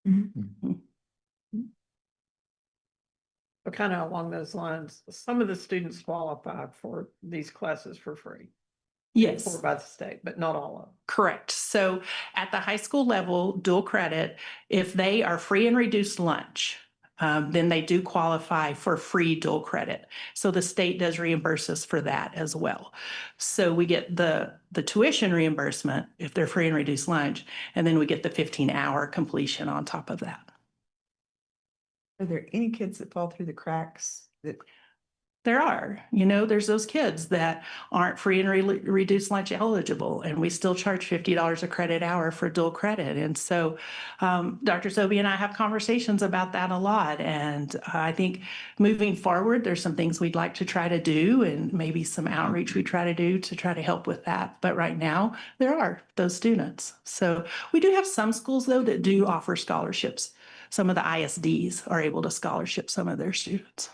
Mm-hmm. But kind of along those lines, some of the students qualify for these classes for free. Yes. Or by the state, but not all of them. Correct. So at the high school level, dual credit, if they are free and reduced lunch, then they do qualify for free dual credit. So the state does reimburse us for that as well. So we get the tuition reimbursement if they're free and reduced lunch, and then we get the 15-hour completion on top of that. Are there any kids that fall through the cracks that? There are, there's those kids that aren't free and reduced lunch eligible, and we still charge $50 a credit hour for dual credit. And so Dr. Sobey and I have conversations about that a lot. And I think moving forward, there's some things we'd like to try to do, and maybe some outreach we try to do to try to help with that. But right now, there are those students. So we do have some schools, though, that do offer scholarships. Some of the ISDs are able to scholarship some of their students.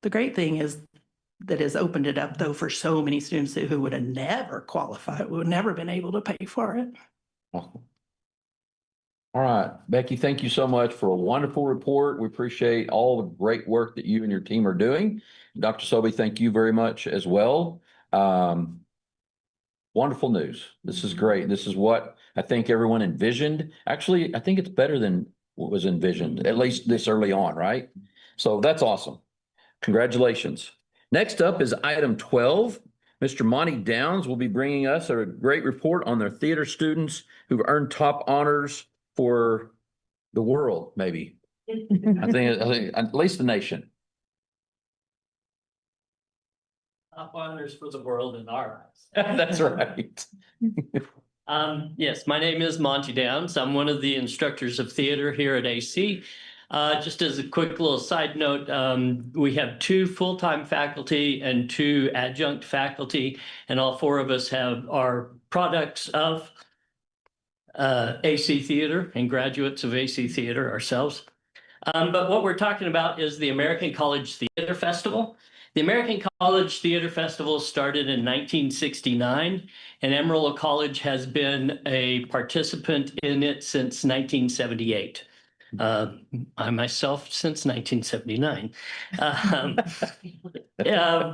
The great thing is that has opened it up, though, for so many students who would have never qualified, would have never been able to pay for it. All right, Becky, thank you so much for a wonderful report. We appreciate all the great work that you and your team are doing. Dr. Sobey, thank you very much as well. Wonderful news. This is great. This is what I think everyone envisioned. Actually, I think it's better than what was envisioned, at least this early on, right? So that's awesome. Congratulations. Next up is item 12. Mr. Monty Downs will be bringing us a great report on their theater students who've earned top honors for the world, maybe. I think at least the nation. Top honors for the world in our eyes. That's right. Yes, my name is Monty Downs. I'm one of the instructors of theater here at AC. Just as a quick little side note, we have 2 full-time faculty and 2 adjunct faculty, and all 4 of us are products of AC Theater and graduates of AC Theater ourselves. But what we're talking about is the American College Theater Festival. The American College Theater Festival started in 1969, and Amarillo College has been a participant in it since 1978. I myself since 1979.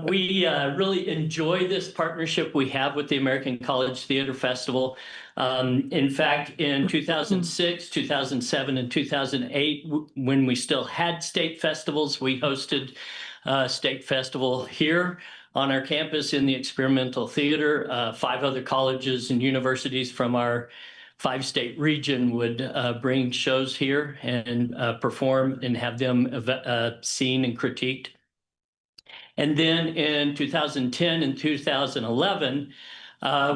We really enjoy this partnership we have with the American College Theater Festival. In fact, in 2006, 2007, and 2008, when we still had state festivals, we hosted a state festival here on our campus in the experimental theater. 5 other colleges and universities from our 5-state region would bring shows here and perform and have them seen and critiqued. And then in 2010 and 2011,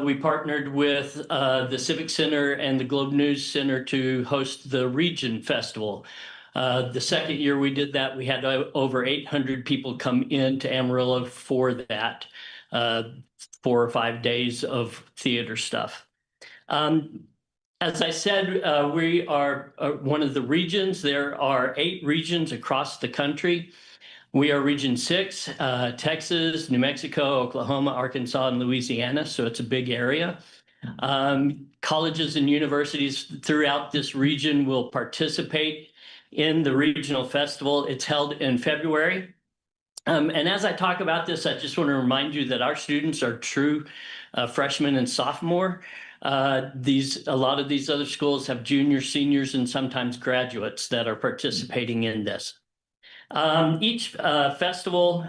we partnered with the Civic Center and the Globe News Center to host the Region Festival. The second year we did that, we had over 800 people come into Amarillo for that 4 or 5 days of theater stuff. As I said, we are one of the regions. There are 8 regions across the country. We are Region 6, Texas, New Mexico, Oklahoma, Arkansas, and Louisiana, so it's a big area. Colleges and universities throughout this region will participate in the regional festival. It's held in February. And as I talk about this, I just want to remind you that our students are true freshmen and sophomore. A lot of these other schools have juniors, seniors, and sometimes graduates that are participating in this. Each festival,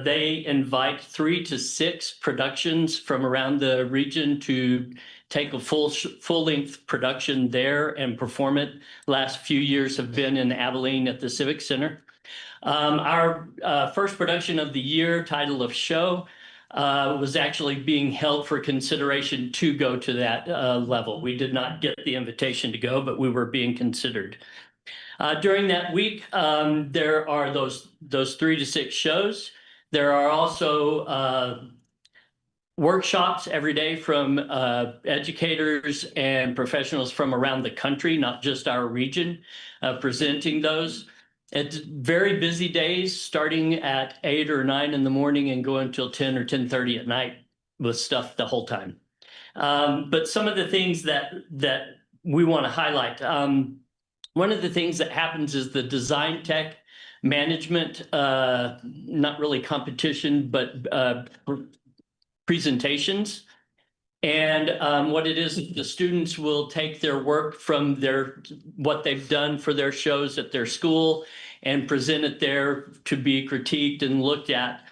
they invite 3 to 6 productions from around the region to take a full-length production there and perform it. Last few years have been in Abilene at the Civic Center. Our first production of the year, title of show, was actually being held for consideration to go to that level. We did not get the invitation to go, but we were being considered. During that week, there are those 3 to 6 shows. There are also workshops every day from educators and professionals from around the country, not just our region, presenting those. It's very busy days, starting at 8 or 9 in the morning and going until 10 or 10:30 at night with stuff the whole time. But some of the things that we want to highlight. One of the things that happens is the design tech management, not really competition, but presentations. And what it is, the students will take their work from what they've done for their shows at their school and present it there to be critiqued and looked at.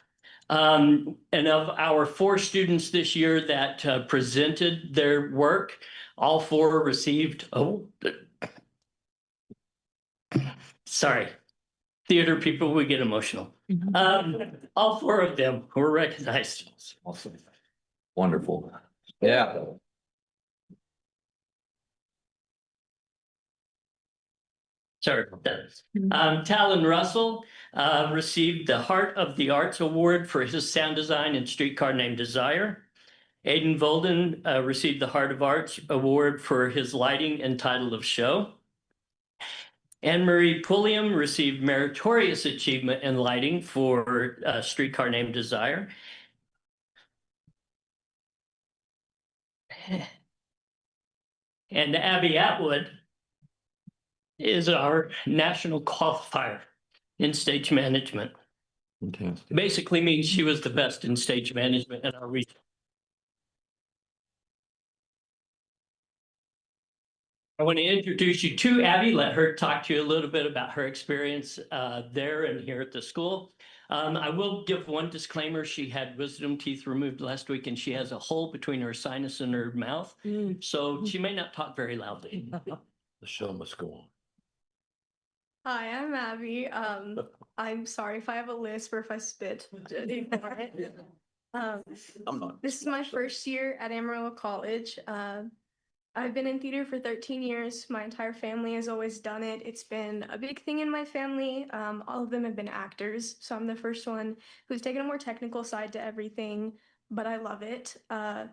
And of our 4 students this year that presented their work, all 4 received, sorry, theater people, we get emotional. All 4 of them were recognized. Awesome. Wonderful. Yeah. Sorry about that. Talon Russell received the Heart of the Arts Award for his sound design in Streetcar Named Desire. Aiden Volden received the Heart of Arts Award for his lighting and title of show. Anne-Marie Pulliam received Meritorious Achievement in Lighting for Streetcar Named Desire. And Abby Atwood is our national qualifier in stage management. Fantastic. Basically means she was the best in stage management in our region. I want to introduce you to Abby, let her talk to you a little bit about her experience there and here at the school. I will give one disclaimer. She had wisdom teeth removed last week and she has a hole between her sinus and her mouth. So she may not talk very loudly. The show must go on. Hi, I'm Abby. I'm sorry if I have a lisp or if I spit. Ignore it. I'm not. This is my first year at Amarillo College. I've been in theater for 13 years. My entire family has always done it. It's been a big thing in my family. All of them have been actors. So I'm the first one who's taken a more technical side to everything, but I love it. I've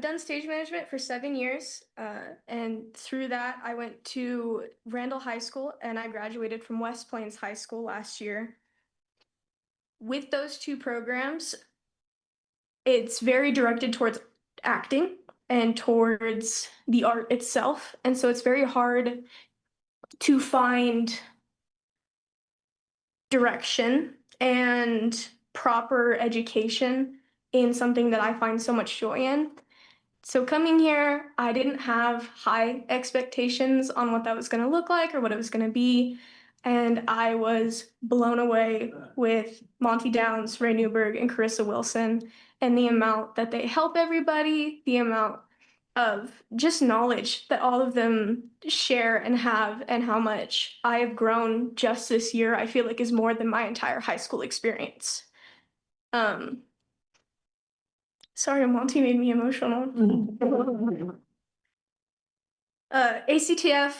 done stage management for 7 years. And through that, I went to Randall High School and I graduated from West Plains High School last year. With those two programs, it's very directed towards acting and towards the art itself. And so it's very hard to find direction and proper education in something that I find so much joy in. So coming here, I didn't have high expectations on what that was going to look like or what it was going to be. And I was blown away with Monty Downs, Ray Newberg, and Carissa Wilson, and the amount that they help everybody, the amount of just knowledge that all of them share and have, and how much I have grown just this year, I feel like is more than my entire high school experience. Sorry, Monty made me emotional. ACTF,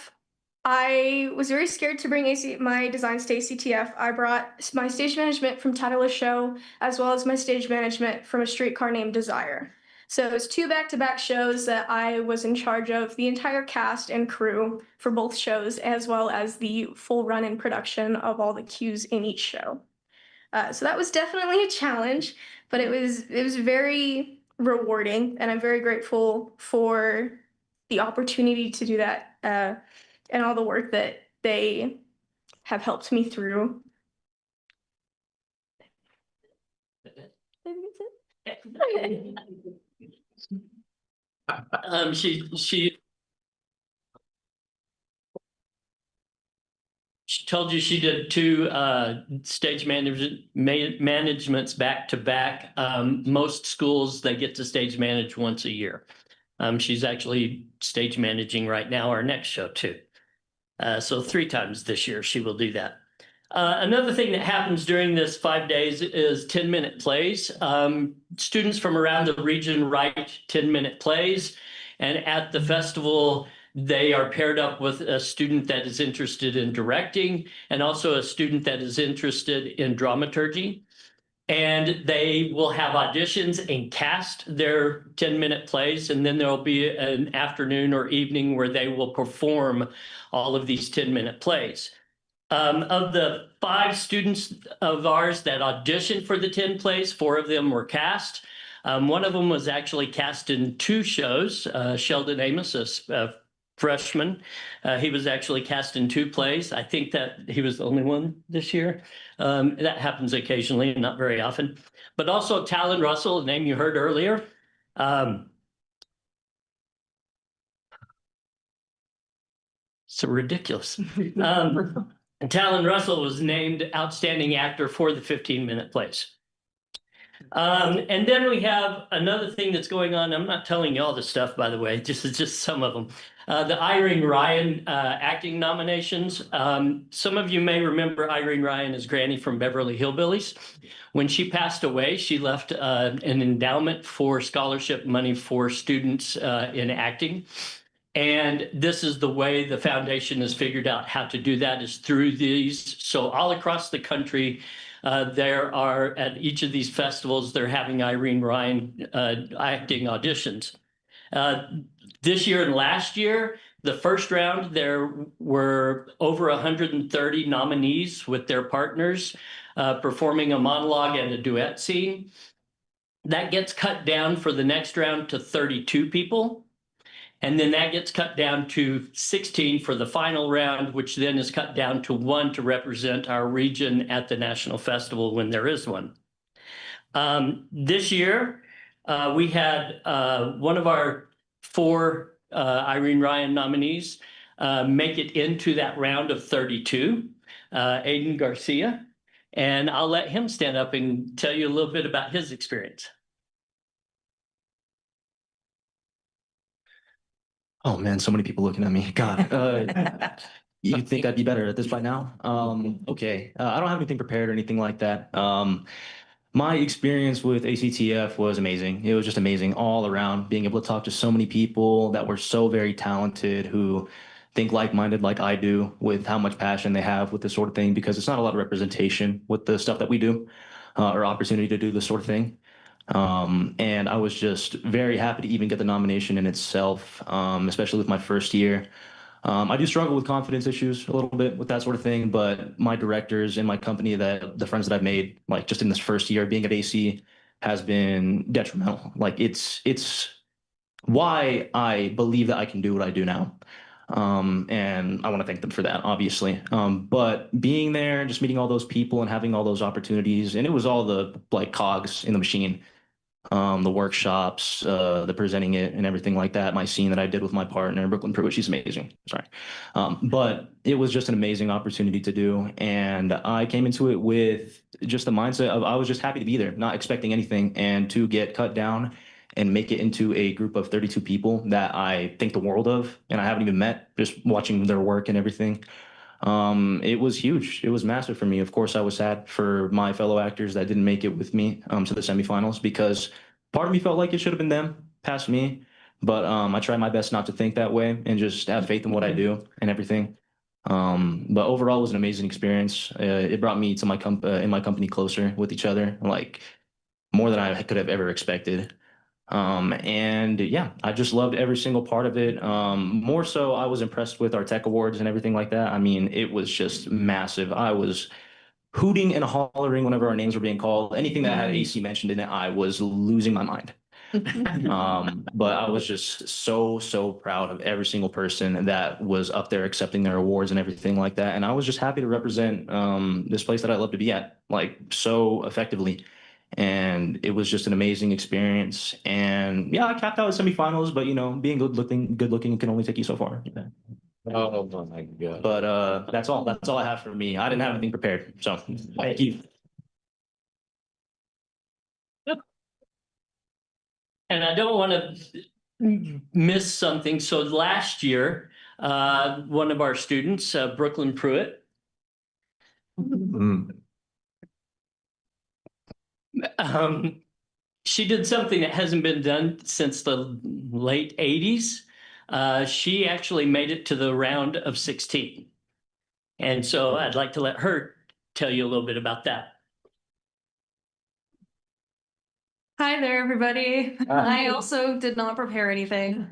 I was very scared to bring my designs to ACTF. I brought my stage management from Title of Show, as well as my stage management from A Streetcar Named Desire. So it's 2 back-to-back shows that I was in charge of the entire cast and crew for both shows, as well as the full run and production of all the cues in each show. So that was definitely a challenge, but it was very rewarding, and I'm very grateful for the opportunity to do that and all the work that they have helped me through. She told you she did 2 stage managements back to back. Most schools, they get to stage manage once a year. She's actually stage managing right now our next show too. So 3 times this year she will do that. Another thing that happens during this 5 days is 10-minute plays. Students from around the region write 10-minute plays, and at the festival, they are paired up with a student that is interested in directing and also a student that is interested in dramaturgy. And they will have auditions and cast their 10-minute plays, and then there'll be an afternoon or evening where they will perform all of these 10-minute plays. Of the 5 students of ours that auditioned for the 10 plays, 4 of them were cast. One of them was actually cast in 2 shows. Sheldon Amos, a freshman, he was actually cast in 2 plays. I think that he was the only one this year. That happens occasionally, not very often. But also Talon Russell, a name you heard earlier. So ridiculous. Talon Russell was named Outstanding Actor for the 15-minute plays. And then we have another thing that's going on. I'm not telling you all the stuff, by the way, just some of them. The Irene Ryan acting nominations. Some of you may remember Irene Ryan as Granny from Beverly Hillbillies. When she passed away, she left an endowment for scholarship money for students in acting. And this is the way the foundation has figured out how to do that, is through these. So all across the country, there are, at each of these festivals, they're having Irene Ryan acting auditions. This year and last year, the first round, there were over 130 nominees with their partners performing a monologue and a duet scene. That gets cut down for the next round to 32 people. And then that gets cut down to 16 for the final round, which then is cut down to 1 to represent our region at the National Festival when there is one. This year, we had one of our 4 Irene Ryan nominees make it into that round of 32. Aiden Garcia, and I'll let him stand up and tell you a little bit about his experience. Oh man, so many people looking at me. God, you'd think I'd be better at this by now. Okay, I don't have anything prepared or anything like that. My experience with ACTF was amazing. It was just amazing all around, being able to talk to so many people that were so very talented, who think like-minded like I do, with how much passion they have with this sort of thing, because it's not a lot of representation with the stuff that we do, or opportunity to do this sort of thing. And I was just very happy to even get the nomination in itself, especially with my first year. I do struggle with confidence issues a little bit with that sort of thing, but my directors in my company, that the friends that I've made, like just in this first year being at AC, has been detrimental. Like it's why I believe that I can do what I do now. And I want to thank them for that, obviously. But being there and just meeting all those people and having all those opportunities, and it was all the like cogs in the machine, the workshops, the presenting it and everything like that. My scene that I did with my partner, Brooklyn Pruitt, she's amazing. Sorry. But it was just an amazing opportunity to do. And I came into it with just the mindset of I was just happy to be there, not expecting anything, and to get cut down and make it into a group of 32 people that I think the world of, and I haven't even met, just watching their work and everything. It was huge. It was massive for me. Of course, I was sad for my fellow actors that didn't make it with me to the semifinals, because part of me felt like it should have been them past me. But I tried my best not to think that way and just have faith in what I do and everything. But overall, it was an amazing experience. It brought me to in my company closer with each other, like more than I could have ever expected. And yeah, I just loved every single part of it. More so, I was impressed with our tech awards and everything like that. I mean, it was just massive. I was hooting and hollering whenever our names were being called. Anything that had AC mentioned in it, I was losing my mind. But I was just so proud of every single person that was up there accepting their awards and everything like that. And I was just happy to represent this place that I love to be at, like so effectively. And it was just an amazing experience. And yeah, I capped out at semifinals, but you know, being good looking can only take you so far. Oh my God. But that's all. That's all I have for me. I didn't have anything prepared. So thank you. And I don't want to miss something. So last year, one of our students, Brooklyn Pruitt, she did something that hasn't been done since the late 80s. She actually made it to the round of 16. And so I'd like to let her tell you a little bit about that. Hi there, everybody. I also did not prepare anything.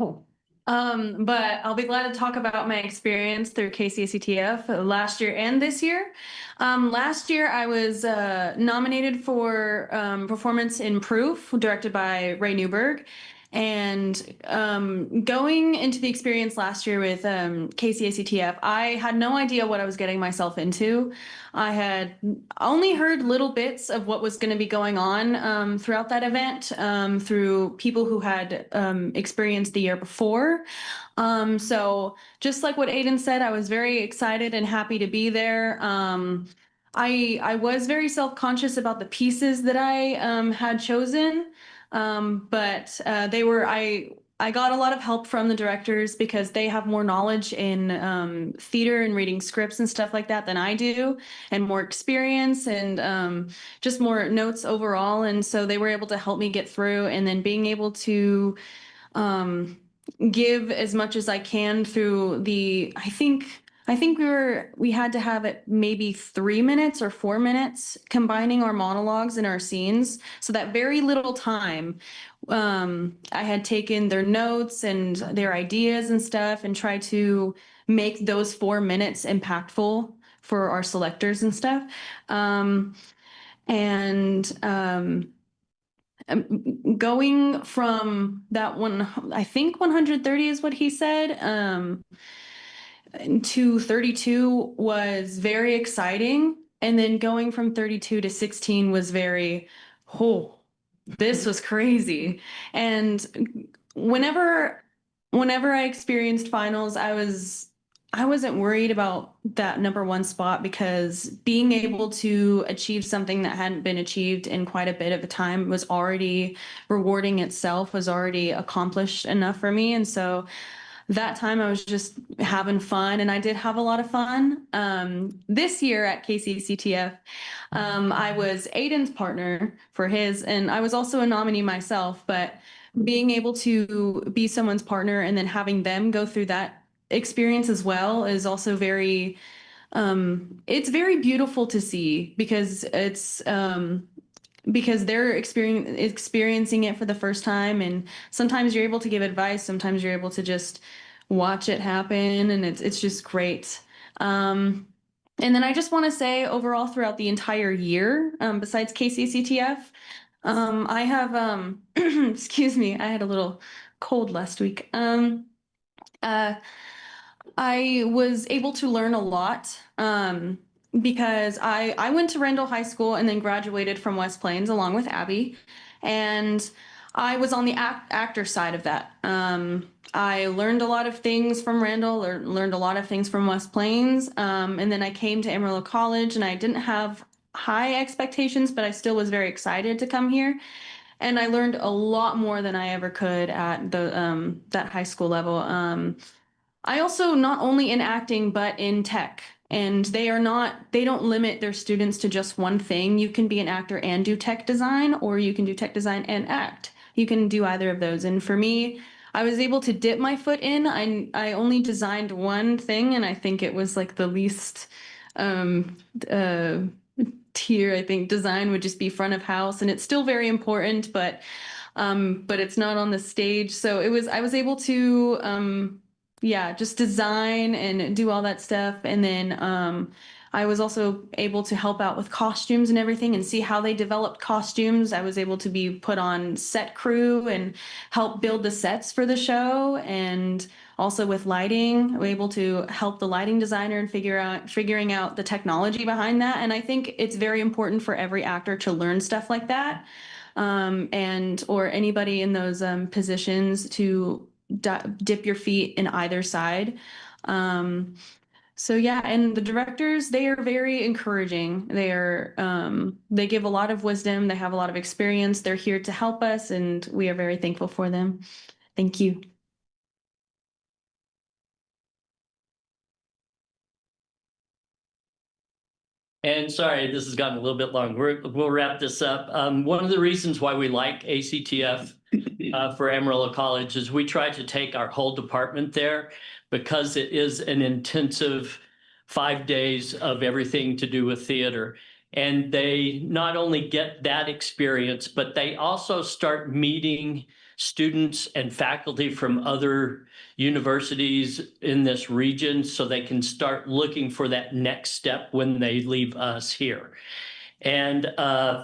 But I'll be glad to talk about my experience through KCACTF last year and this year. Last year, I was nominated for Performance in Proof, directed by Ray Newberg. And going into the experience last year with KCACTF, I had no idea what I was getting myself into. I had only heard little bits of what was going to be going on throughout that event through people who had experienced the year before. So just like what Aiden said, I was very excited and happy to be there. I was very self-conscious about the pieces that I had chosen. But I got a lot of help from the directors because they have more knowledge in theater and reading scripts and stuff like that than I do, and more experience and just more notes overall. And so they were able to help me get through, and then being able to give as much as I can through I think we had to have it maybe 3 minutes or 4 minutes combining our monologues and our scenes. So that very little time, I had taken their notes and their ideas and stuff and tried to make those 4 minutes impactful for our selectors and stuff. Going from that one, I think 130 is what he said, to 32 was very exciting. And then going from 32 to 16 was this was crazy. And whenever whenever I experienced finals, I wasn't worried about that number one spot because being able to achieve something that hadn't been achieved in quite a bit of a time was already rewarding itself, was already accomplished enough for me. And so that time I was just having fun, and I did have a lot of fun. This year at KCCTF, I was Aiden's partner for his, and I was also a nominee myself, but being able to be someone's partner and then having them go through that experience as well is also it's very beautiful to see because because they're experiencing it for the first time, and sometimes you're able to give advice, sometimes you're able to just watch it happen, and it's just great. And then I just want to say overall throughout the entire year, besides KCCTF, I have excuse me, I had a little cold last week. Uh, I was able to learn a lot because I went to Randall High School and then graduated from West Plains along with Abby. And I was on the actor side of that. I learned a lot of things from Randall, or learned a lot of things from West Plains. And then I came to Amarillo College, and I didn't have high expectations, but I still was very excited to come here. And I learned a lot more than I ever could at the that high school level. I also not only in acting, but in tech. And they don't limit their students to just one thing. You can be an actor and do tech design, or you can do tech design and act. You can do either of those. And for me, I was able to dip my foot in. I only designed one thing, and I think it was like the least tier. I think design would just be front of house, and it's still very important, but it's not on the stage. So I was able to yeah, just design and do all that stuff. And then I was also able to help out with costumes and everything and see how they developed costumes. I was able to be put on set crew and help build the sets for the show. And also with lighting, we're able to help the lighting designer and figuring out the technology behind that. And I think it's very important for every actor to learn stuff like that. Or anybody in those positions to dip your feet in either side. So yeah, and the directors, they are very encouraging. They give a lot of wisdom. They have a lot of experience. They're here to help us, and we are very thankful for them. Thank you. And sorry, this has gotten a little bit long. We'll wrap this up. One of the reasons why we like ACTF for Amarillo College is we try to take our whole department there because it is an intensive 5 days of everything to do with theater. And they not only get that experience, but they also start meeting students and faculty from other universities in this region so they can start looking for that next step when they leave us here. And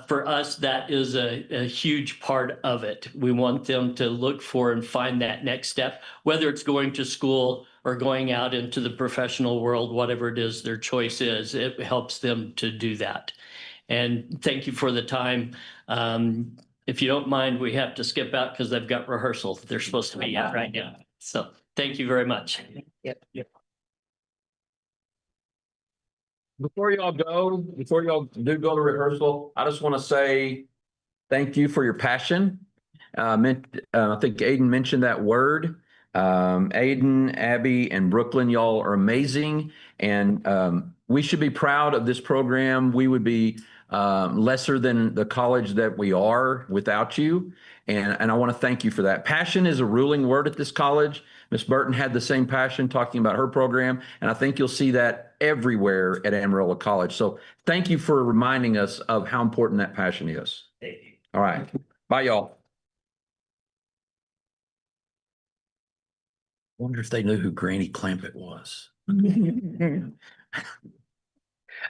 for us, that is a huge part of it. We want them to look for and find that next step, whether it's going to school or going out into the professional world, whatever it is their choice is, it helps them to do that. And thank you for the time. If you don't mind, we have to skip out because they've got rehearsal. They're supposed to be at right now. So thank you very much. Yep. Before y'all do go to rehearsal, I just want to say thank you for your passion. I think Aiden mentioned that word. Aiden, Abby, and Brooklyn, y'all are amazing. And we should be proud of this program. We would be lesser than the college that we are without you. And I want to thank you for that. Passion is a ruling word at this college. Miss Burton had the same passion talking about her program, and I think you'll see that everywhere at Amarillo College. So thank you for reminding us of how important that passion is. All right. Bye, y'all. Wonder if they knew who Granny Clampett was.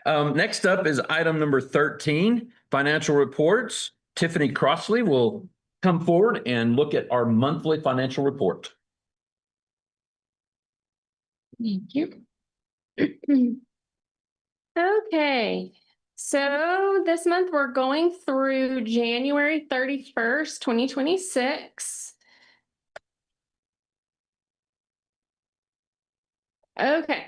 Next up is item number 13, financial reports. Tiffany Crossley will come forward and look at our monthly financial report. Thank you. Okay, so this month we're going through January 31st, 2026. Okay.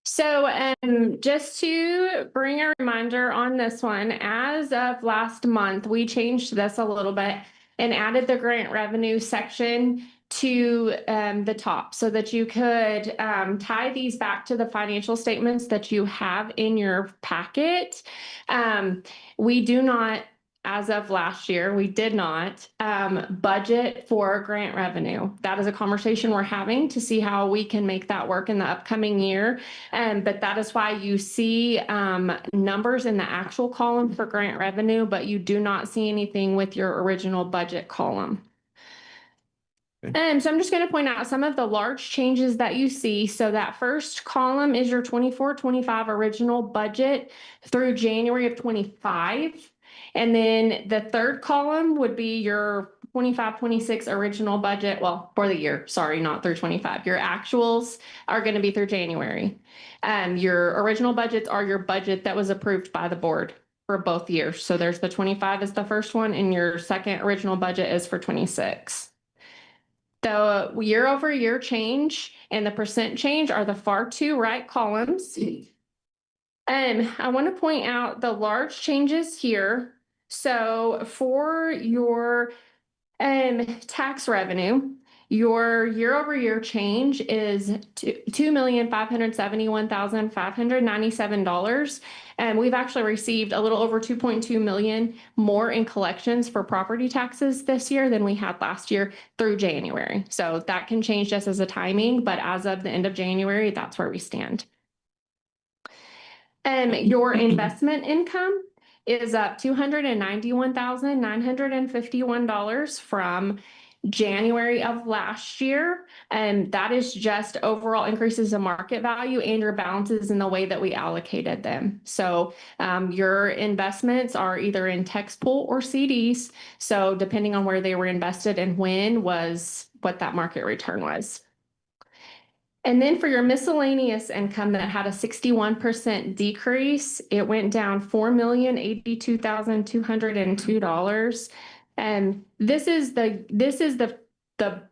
So, just to bring a reminder on this one, as of last month, we changed this a little bit and added the grant revenue section to the top so that you could tie these back to the financial statements that you have in your packet. We do not, as of last year, we did not budget for grant revenue. That is a conversation we're having to see how we can make that work in the upcoming year. But that is why you see numbers in the actual column for grant revenue, but you do not see anything with your original budget column. So I'm just going to point out some of the large changes that you see. So that first column is your 24-25 original budget through January of 25. And then the third column would be your 25-26 original budget. Well, for the year, sorry, not through 25. Your actuals are going to be through January. Your original budgets are your budget that was approved by the board for both years. So there's the 25 is the first one, and your second original budget is for 26. The year over year change and the percent change are the far two right columns. I want to point out the large changes here. So for your tax revenue, your year over year change is $2,571,597. And we've actually received a little over 2.2 million more in collections for property taxes this year than we had last year through January. So that can change just as a timing, but as of the end of January, that's where we stand. Your investment income is up $291,951 from January of last year. And that is just overall increases in market value and your balances in the way that we allocated them. So your investments are either in tax pool or CDs. So depending on where they were invested and when was what that market return was. And then for your miscellaneous income that had a 61% decrease, it went down $4,082,202. And this is the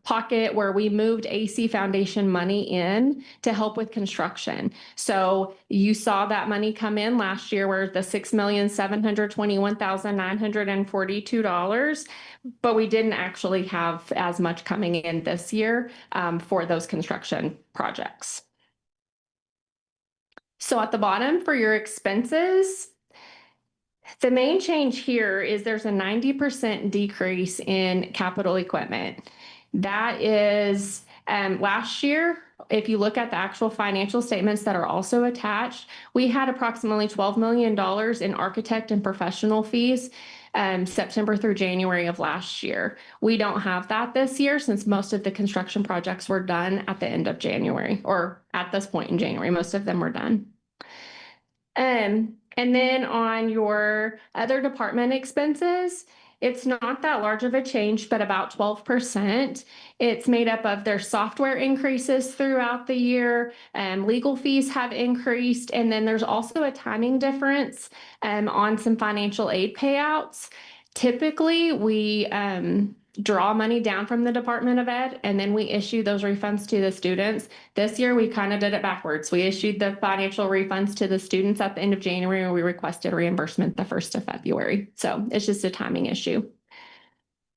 pocket where we moved AC Foundation money in to help with construction. So you saw that money come in last year where the $6,721,942, but we didn't actually have as much coming in this year for those construction projects. So at the bottom for your expenses, the main change here is there's a 90% decrease in capital equipment. That is last year, if you look at the actual financial statements that are also attached, we had approximately $12 million in architect and professional fees September through January of last year. We don't have that this year since most of the construction projects were done at the end of January, or at this point in January, most of them were done. And then on your other department expenses, it's not that large of a change, but about 12%. It's made up of their software increases throughout the year. Legal fees have increased. And then there's also a timing difference on some financial aid payouts. Typically, we draw money down from the Department of Ed, and then we issue those refunds to the students. This year, we kind of did it backwards. We issued the financial refunds to the students at the end of January, and we requested reimbursement the 1st of February. So it's just a timing issue.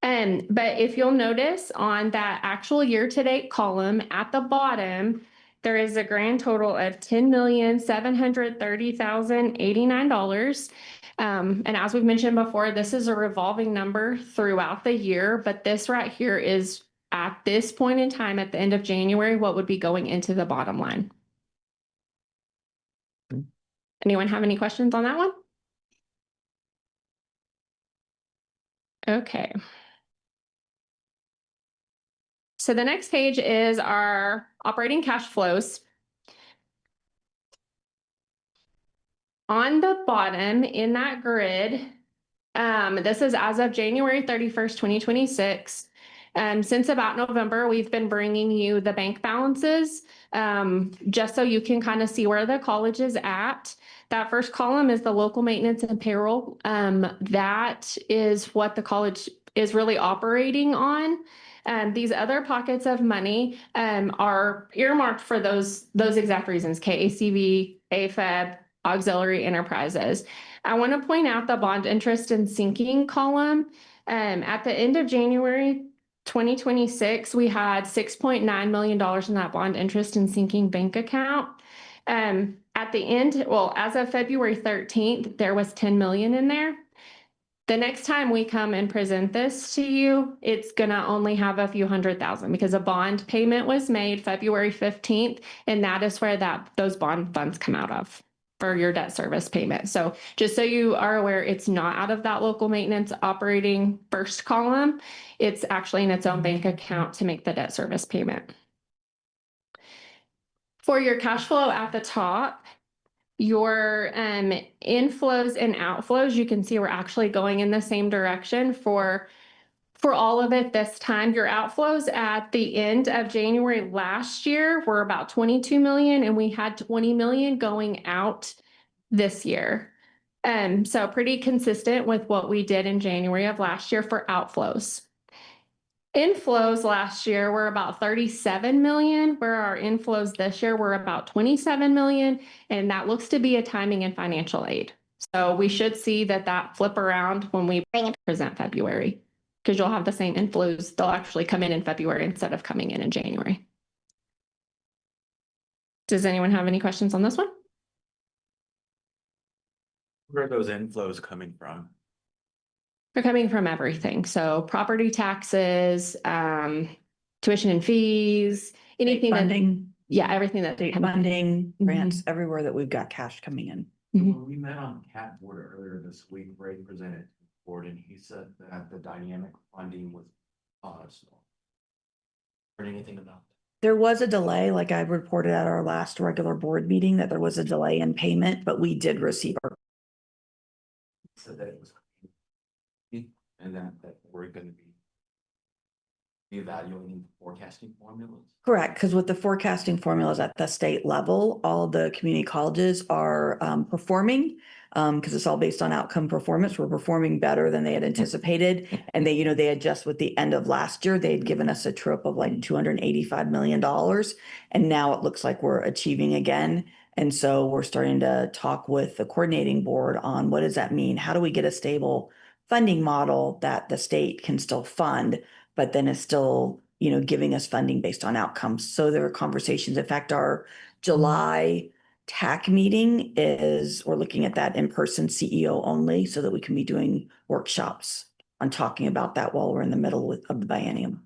But if you'll notice on that actual year-to-date column at the bottom, there is a grand total of $10,730,089. And as we've mentioned before, this is a revolving number throughout the year, but this right here is at this point in time at the end of January, what would be going into the bottom line. Anyone have any questions on that one? Okay. So the next page is our operating cash flows. On the bottom in that grid, this is as of January 31st, 2026. Since about November, we've been bringing you the bank balances just so you can kind of see where the college is at. That first column is the local maintenance and payroll. That is what the college is really operating on. These other pockets of money are earmarked for those exact reasons: KACV, AFEB, auxiliary enterprises. I want to point out the bond interest and sinking column. At the end of January 2026, we had $6.9 million in that bond interest and sinking bank account. At the end, well, as of February 13th, there was 10 million in there. The next time we come and present this to you, it's gonna only have a few $100,000 because a bond payment was made February 15th, and that is where those bond funds come out of for your debt service payment. So just so you are aware, it's not out of that local maintenance operating first column. It's actually in its own bank account to make the debt service payment. For your cash flow at the top, your inflows and outflows, you can see we're actually going in the same direction for all of it this time. Your outflows at the end of January last year were about 22 million, and we had 20 million going out this year. So pretty consistent with what we did in January of last year for outflows. Inflows last year were about 37 million, where our inflows this year were about 27 million, and that looks to be a timing and financial aid. So we should see that flip around when we present February, because you'll have the same inflows. They'll actually come in February instead of coming in January. Does anyone have any questions on this one? Where are those inflows coming from? They're coming from everything. So property taxes, tuition and fees, anything Funding. everything that they Funding, grants, everywhere that we've got cash coming in. When we met on CAT board earlier this week, Ray presented to the board and he said that the dynamic funding was paused. Heard anything about that? There was a delay, like I reported at our last regular board meeting, that there was a delay in payment, but we did receive our. Said that it was, and that we're going to be evaluating forecasting formulas. Correct, because with the forecasting formulas at the state level, all the community colleges are performing, because it's all based on outcome performance. We're performing better than they had anticipated. And they adjust with the end of last year. They had given us a trip of like $285 million. And now it looks like we're achieving again. And so we're starting to talk with the coordinating board on what does that mean? How do we get a stable funding model that the state can still fund, but then is still, giving us funding based on outcomes. So there are conversations. In fact, our July TAC meeting we're looking at that in person, CEO only, so that we can be doing workshops on talking about that while we're in the middle of the biennium.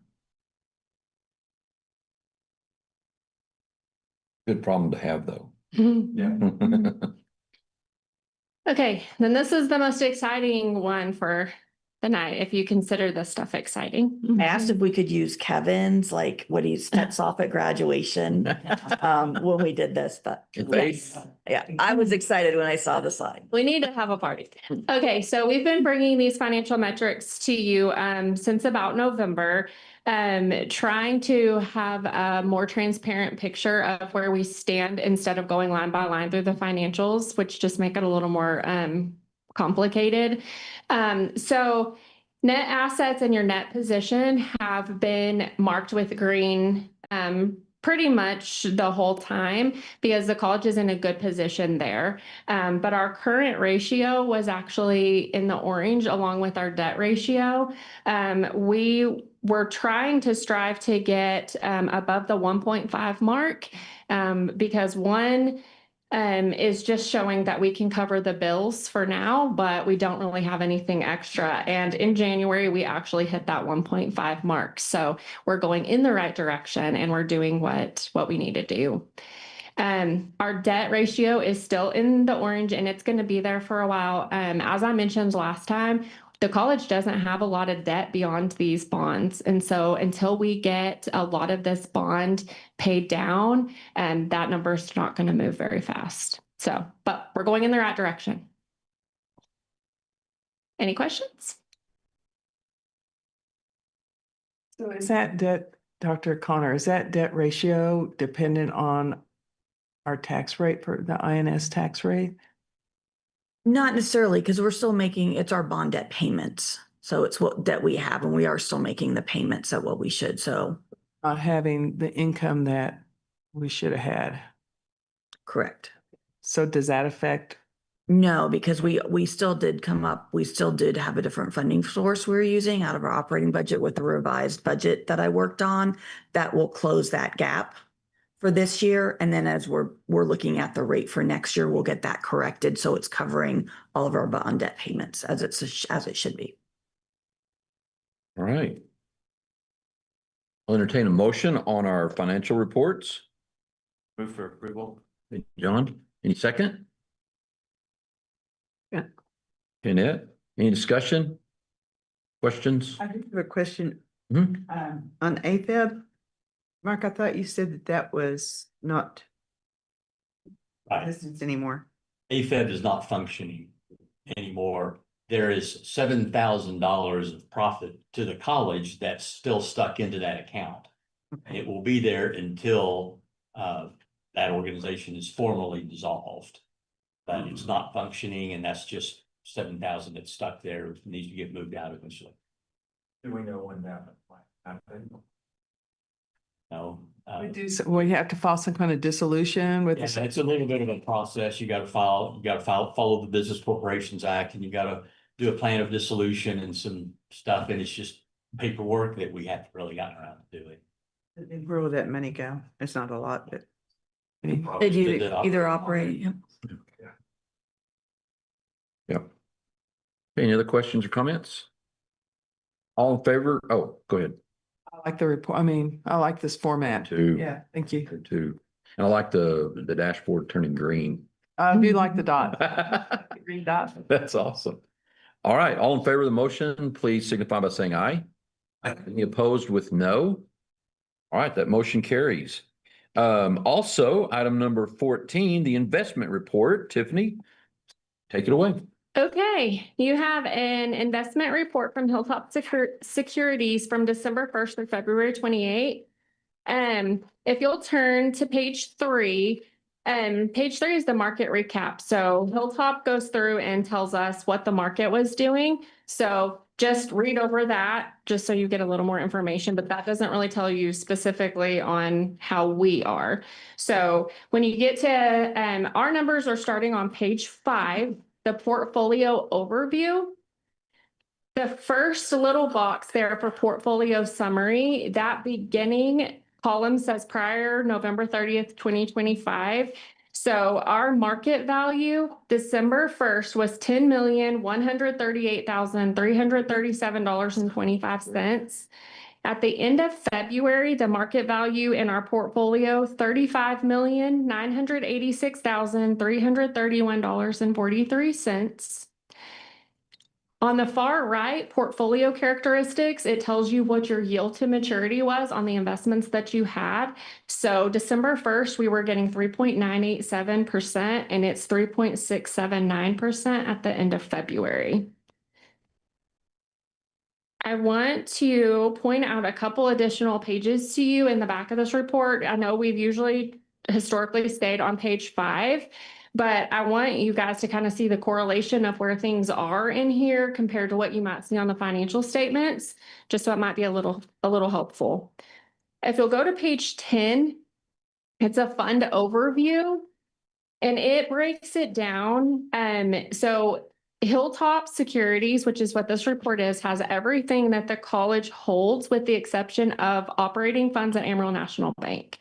Good problem to have, though. Yeah. Okay, then this is the most exciting one for the night, if you consider this stuff exciting. I asked if we could use Kevin's, like what he sets off at graduation, when we did this, but Yes. yeah, I was excited when I saw the slide. We need to have a party. Okay, so we've been bringing these financial metrics to you since about November, trying to have a more transparent picture of where we stand instead of going line by line through the financials, which just make it a little more complicated. So net assets and your net position have been marked with green pretty much the whole time because the college is in a good position there. But our current ratio was actually in the orange along with our debt ratio. We were trying to strive to get above the 1.5 mark because one is just showing that we can cover the bills for now, but we don't really have anything extra. And in January, we actually hit that 1.5 mark. So we're going in the right direction and we're doing what we need to do. Our debt ratio is still in the orange and it's going to be there for a while. As I mentioned last time, the college doesn't have a lot of debt beyond these bonds. And so until we get a lot of this bond paid down, that number is not going to move very fast. So, but we're going in the right direction. Any questions? So is that debt, Dr. Connor, is that debt ratio dependent on our tax rate for the INS tax rate? Not necessarily, because we're still it's our bond debt payments. So it's what debt we have, and we are still making the payments at what we should. So Not having the income that we should have had. correct. So does that affect? No, because we still did we still did have a different funding source we were using out of our operating budget with the revised budget that I worked on. That will close that gap for this year. And then as we're looking at the rate for next year, we'll get that corrected. So it's covering all of our bond debt payments as it should be. All right. I'll entertain a motion on our financial reports. Move for approval. Hey, John, any second? Yeah. Annette, any discussion? Questions? I do have a question. Mhm. On AFib, Mark, I thought you said that that was not Right. existence anymore. AFib is not functioning anymore. There is $7,000 of profit to the college that's still stuck into that account. Okay. It will be there until that organization is formally dissolved. But it's not functioning, and that's just 7,000 that's stuck there, needs to get moved out eventually. Do we know when that might happen? No. We have to file some kind of dissolution with. Yeah, it's a little bit of a process. You gotta follow the Business Corporations Act, and you gotta do a plan of dissolution and some stuff, and it's just paperwork that we haven't really gotten around to doing. Where will that money go? It's not a lot, but. They do either operate. Yep. Yep. Any other questions or comments? All in favor? Oh, go ahead. I like the report. I mean, I like this format. Two. Yeah, thank you. Two. And I like the dashboard turning green. I do like the dot. The green dot. That's awesome. All right, all in favor of the motion, please signify by saying aye. Any opposed with no? All right, that motion carries. Also, item number 14, the investment report. Tiffany, take it away. Okay, you have an investment report from Hilltop Securities from December 1st through February 28th. If you'll turn to page 3, page 3 is the market recap. So Hilltop goes through and tells us what the market was doing. So just read over that just so you get a little more information, but that doesn't really tell you specifically on how we are. So when you get to, our numbers are starting on page 5, the portfolio overview. The first little box there for portfolio summary, that beginning column says prior November 30th, 2025. So our market value December 1st was $10,138,337.25. At the end of February, the market value in our portfolio, $35,986,331.43. On the far right, portfolio characteristics, it tells you what your yield to maturity was on the investments that you had. So December 1st, we were getting 3.987%, and it's 3.679% at the end of February. I want to point out a couple additional pages to you in the back of this report. I know we've usually historically stayed on page 5. But I want you guys to kind of see the correlation of where things are in here compared to what you might see on the financial statements, just so it might be a little helpful. If you'll go to page 10, it's a fund overview, and it breaks it down. So Hilltop Securities, which is what this report is, has everything that the college holds with the exception of operating funds at Amarillo National Bank.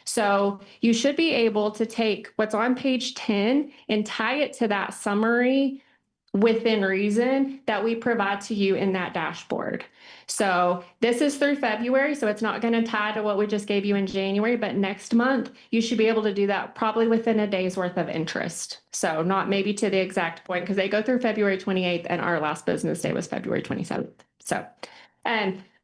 So you should be able to take what's on page 10 and tie it to that summary within reason that we provide to you in that dashboard. So this is through February, so it's not going to tie to what we just gave you in January, but next month you should be able to do that probably within a day's worth of interest. So not maybe to the exact point, because they go through February 28th and our last business day was February 27th. So,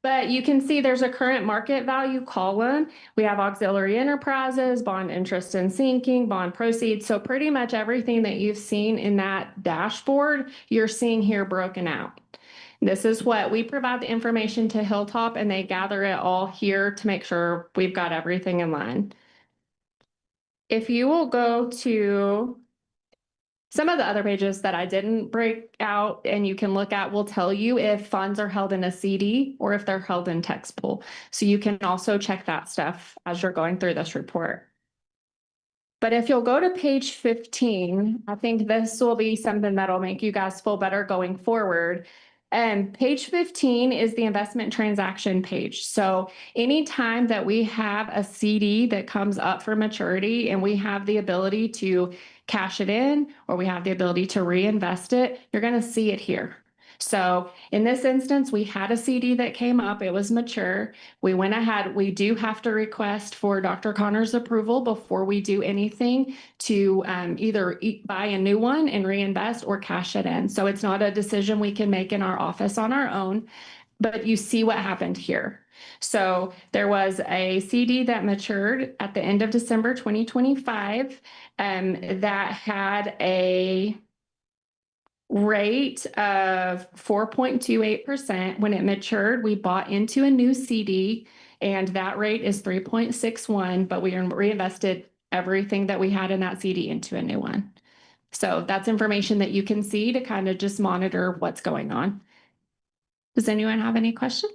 but you can see there's a current market value column. We have auxiliary enterprises, bond interest and sinking, bond proceeds. So pretty much everything that you've seen in that dashboard, you're seeing here broken out. This is what we provide the information to Hilltop, and they gather it all here to make sure we've got everything in line. If you will go to Some of the other pages that I didn't break out and you can look at will tell you if funds are held in a CD or if they're held in text pool. So you can also check that stuff as you're going through this report. But if you'll go to page 15, I think this will be something that'll make you guys feel better going forward. And page 15 is the investment transaction page. So anytime that we have a CD that comes up for maturity and we have the ability to cash it in or we have the ability to reinvest it, you're going to see it here. So in this instance, we had a CD that came up. It was mature. We went ahead. We do have to request for Dr. Connor's approval before we do anything to either buy a new one and reinvest or cash it in. So it's not a decision we can make in our office on our own, but you see what happened here. So there was a CD that matured at the end of December 2025 that had a rate of 4.28%. When it matured, we bought into a new CD and that rate is 3.61, but we reinvested everything that we had in that CD into a new one. So that's information that you can see to kind of just monitor what's going on. Does anyone have any questions?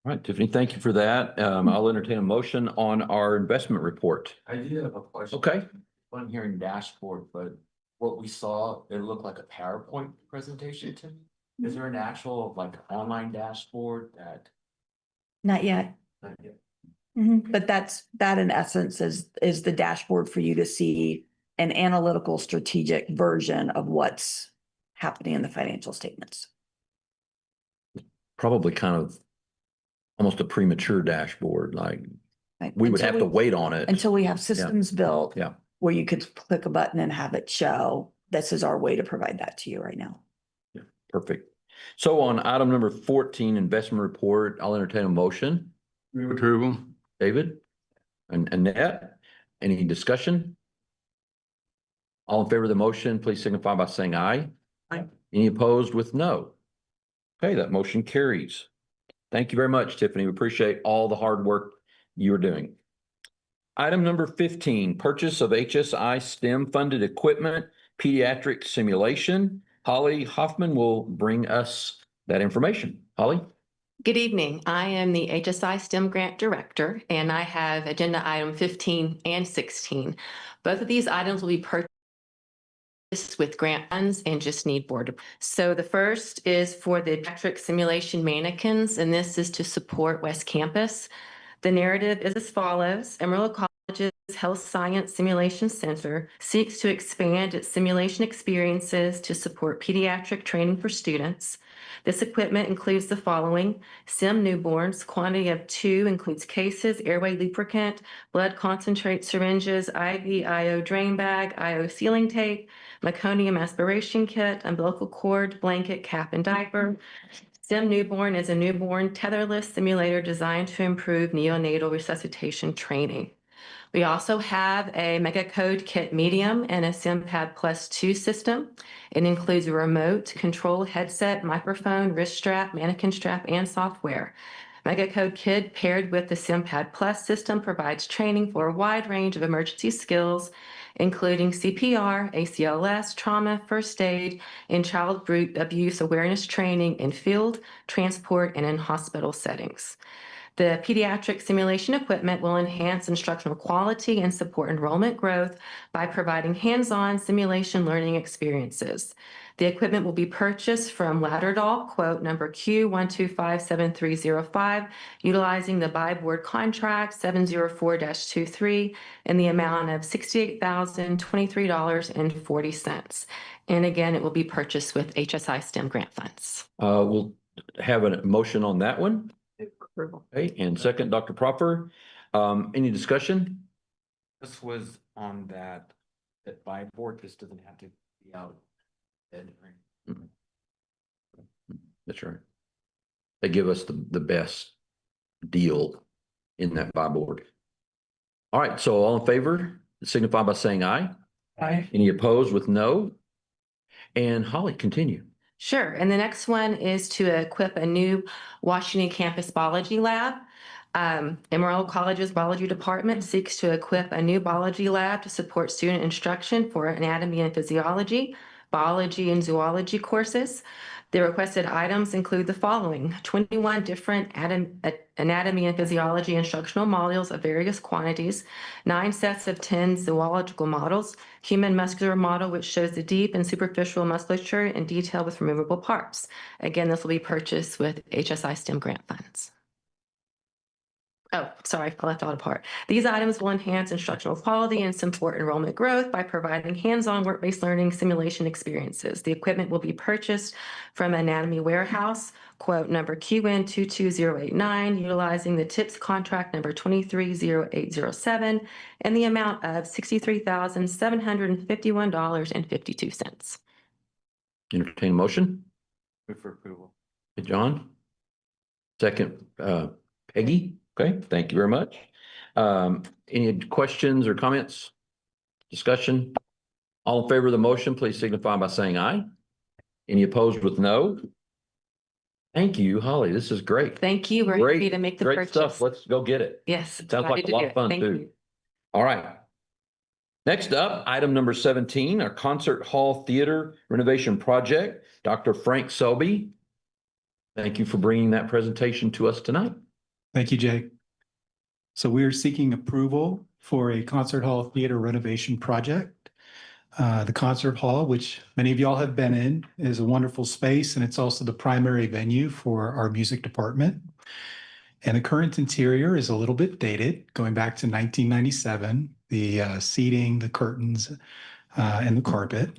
All right, Tiffany, thank you for that. I'll entertain a motion on our investment report. I do have a question. Okay. I'm hearing dashboard, but what we saw, it looked like a PowerPoint presentation to me. Is there an actual like online dashboard that? Not yet. Not yet. But that in essence is the dashboard for you to see an analytical strategic version of what's happening in the financial statements. Probably kind of almost a premature dashboard, like Right. we would Until have to wait on it. Until we have systems built. Yeah. Where you could click a button and have it show. This is our way to provide that to you right now. Yeah, perfect. So on item number 14, investment report, I'll entertain a motion. Approval. David and Annette, any discussion? All in favor of the motion, please signify by saying aye. Aye. Any opposed with no? Okay, that motion carries. Thank you very much, Tiffany. We appreciate all the hard work you're doing. Item number 15, purchase of HSI STEM funded equipment, pediatric simulation. Holly Hoffman will bring us that information. Holly? Good evening. I am the HSI STEM Grant Director, and I have agenda item 15 and 16. Both of these items will be purchased with grant funds and just need board. So the first is for the pediatric simulation mannequins, and this is to support West Campus. The narrative is as follows. Amarillo College's Health Science Simulation Center seeks to expand its simulation experiences to support pediatric training for students. This equipment includes the following: SIM newborns, quantity of 2 includes cases, airway lubricant, blood concentrate syringes, IV IO drain bag, IO sealing tape, meconium aspiration kit, umbilical cord, blanket, cap, and diaper. SIM Newborn is a newborn tetherless simulator designed to improve neonatal resuscitation training. We also have a Mega Code Kit Medium and a SimPad Plus 2 system. It includes a remote control headset, microphone, wrist strap, mannequin strap, and software. Mega Code Kit paired with the SimPad Plus system provides training for a wide range of emergency skills, including CPR, ACLS, trauma, first aid, and child abuse awareness training in field, transport, and in hospital settings. The pediatric simulation equipment will enhance instructional quality and support enrollment growth by providing hands-on simulation learning experiences. The equipment will be purchased from Lauderdale, quote number Q1257305, utilizing the buy board contract 704-23 in the amount of $68,023.40. And again, it will be purchased with HSI STEM grant funds. We'll have a motion on that one. Approval. Okay, and second, Dr. Propper. Any discussion? This was on that buy board. This doesn't have to be out. That's right. They give us the best deal in that buy board. All right, so all in favor, signify by saying aye. Aye. Any opposed with no? And Holly, continue. Sure. And the next one is to equip a new Washington campus biology lab. Amarillo College's biology department seeks to equip a new biology lab to support student instruction for anatomy and physiology, biology and zoology courses. The requested items include the following: 21 different anatomy and physiology instructional modules of various quantities, 9 sets of 10 zoological models, human muscular model, which shows the deep and superficial musculature in detail with removable parts. Again, this will be purchased with HSI STEM grant funds. Oh, sorry, I left out a part. These items will enhance instructional quality and support enrollment growth by providing hands-on work-based learning simulation experiences. The equipment will be purchased from Anatomy Warehouse, quote number QN22089, utilizing the TIPS contract number 230807, and the amount of $63,751.52. Entertain a motion. Move for approval. Hey, John. Second, Peggy. Okay, thank you very much. Any questions or comments? Discussion? All in favor of the motion, please signify by saying aye. Any opposed with no? Thank you, Holly. This is great. Thank you. We're happy to make the Great purchase. stuff. Let's go get it. Yes. Sounds like a lot of fun Thank too. you. All right. Next up, item number 17, our concert hall theater renovation project. Dr. Frank Selby. Thank you for bringing that presentation to us tonight. Thank you, Jake. So we are seeking approval for a concert hall theater renovation project. The concert hall, which many of y'all have been in, is a wonderful space, and it's also the primary venue for our music department. And the current interior is a little bit dated, going back to 1997, the seating, the curtains, and the carpet.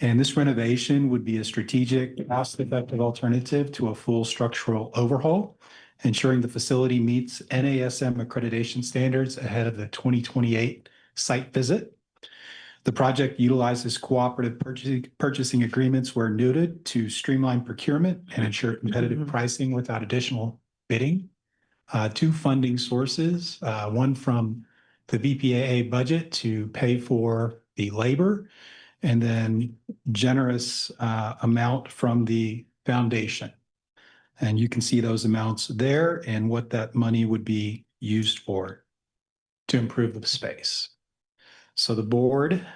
And this renovation would be a strategic, cost-effective alternative to a full structural overhaul, ensuring the facility meets NASM accreditation standards ahead of the 2028 site visit. The project utilizes cooperative purchasing agreements where noted to streamline procurement and ensure competitive pricing without additional bidding. 2 funding sources, one from the VPAA budget to pay for the labor, and then generous amount from the foundation. And you can see those amounts there and what that money would be used for to improve the space. So the board,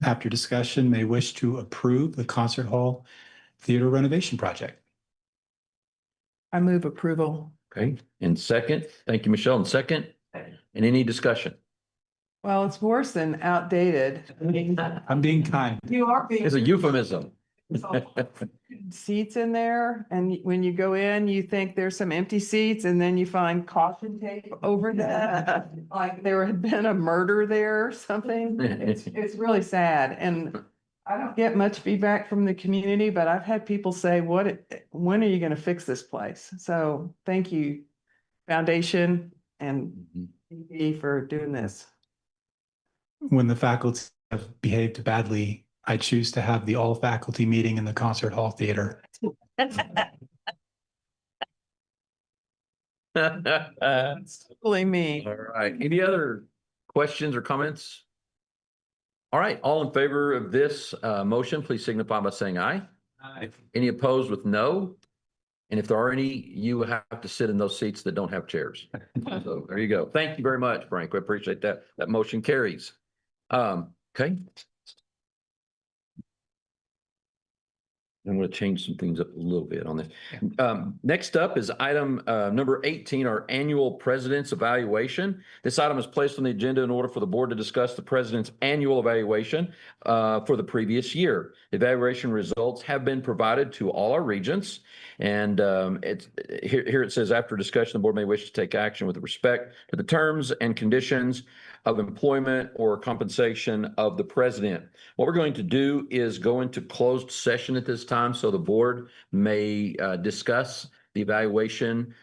after discussion, may wish to approve the concert hall theater renovation project. I move approval. Okay, and second, thank you, Michelle. And second, and any discussion? Well, it's worse than outdated. I'm being kind. You are being. It's a euphemism. Seats in there, and when you go in, you think there's some empty seats, and then you find caution tape over that, like there had been a murder there or something. It's really sad, and I don't get much feedback from the community, but I've had people say, when are you going to fix this place? So thank you, Foundation and EB, for doing this. When the faculty have behaved badly, I choose to have the all faculty meeting in the concert hall theater. That's totally me. All right. Any other questions or comments? All right. All in favor of this motion, please signify by saying aye. Aye. Any opposed with no? And if there are any, you have to sit in those seats that don't have chairs. So there you go. Thank you very much, Frank. We appreciate that. That motion carries. Okay. I'm going to change some things up a little bit on this. Next up is item number 18, our annual president's evaluation. This item is placed on the agenda in order for the board to discuss the president's annual evaluation for the previous year. Evaluation results have been provided to all our regents. And here it says, after discussion, the board may wish to take action with respect to the terms and conditions of employment or compensation of the president. What we're going to do is go into closed session at this time so the board may discuss the evaluation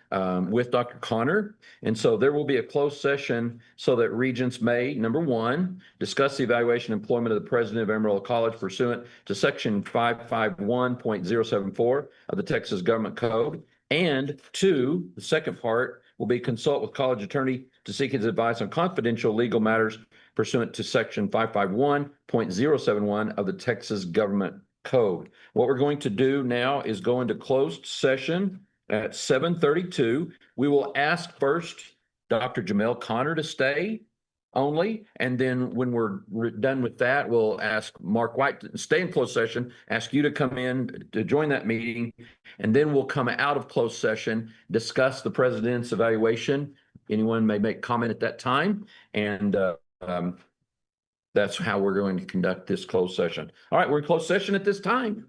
with Dr. Connor. And so there will be a closed session so that regents may, number one, discuss the evaluation and employment of the president of Amarillo College pursuant to section 551.074 of the Texas Government Code. And two, the second part will be consult with college attorney to seek his advice on confidential legal matters pursuant to section 551.071 of the Texas Government Code. What we're going to do now is go into closed session at 7:32. We will ask first Dr. Jamel Connor to stay only, and then when we're done with that, we'll ask Mark White to stay in closed session, ask you to come in to join that meeting, and then we'll come out of closed session, discuss the president's evaluation. Anyone may make comment at that time, and that's how we're going to conduct this closed session. All right, we're in closed session at this time.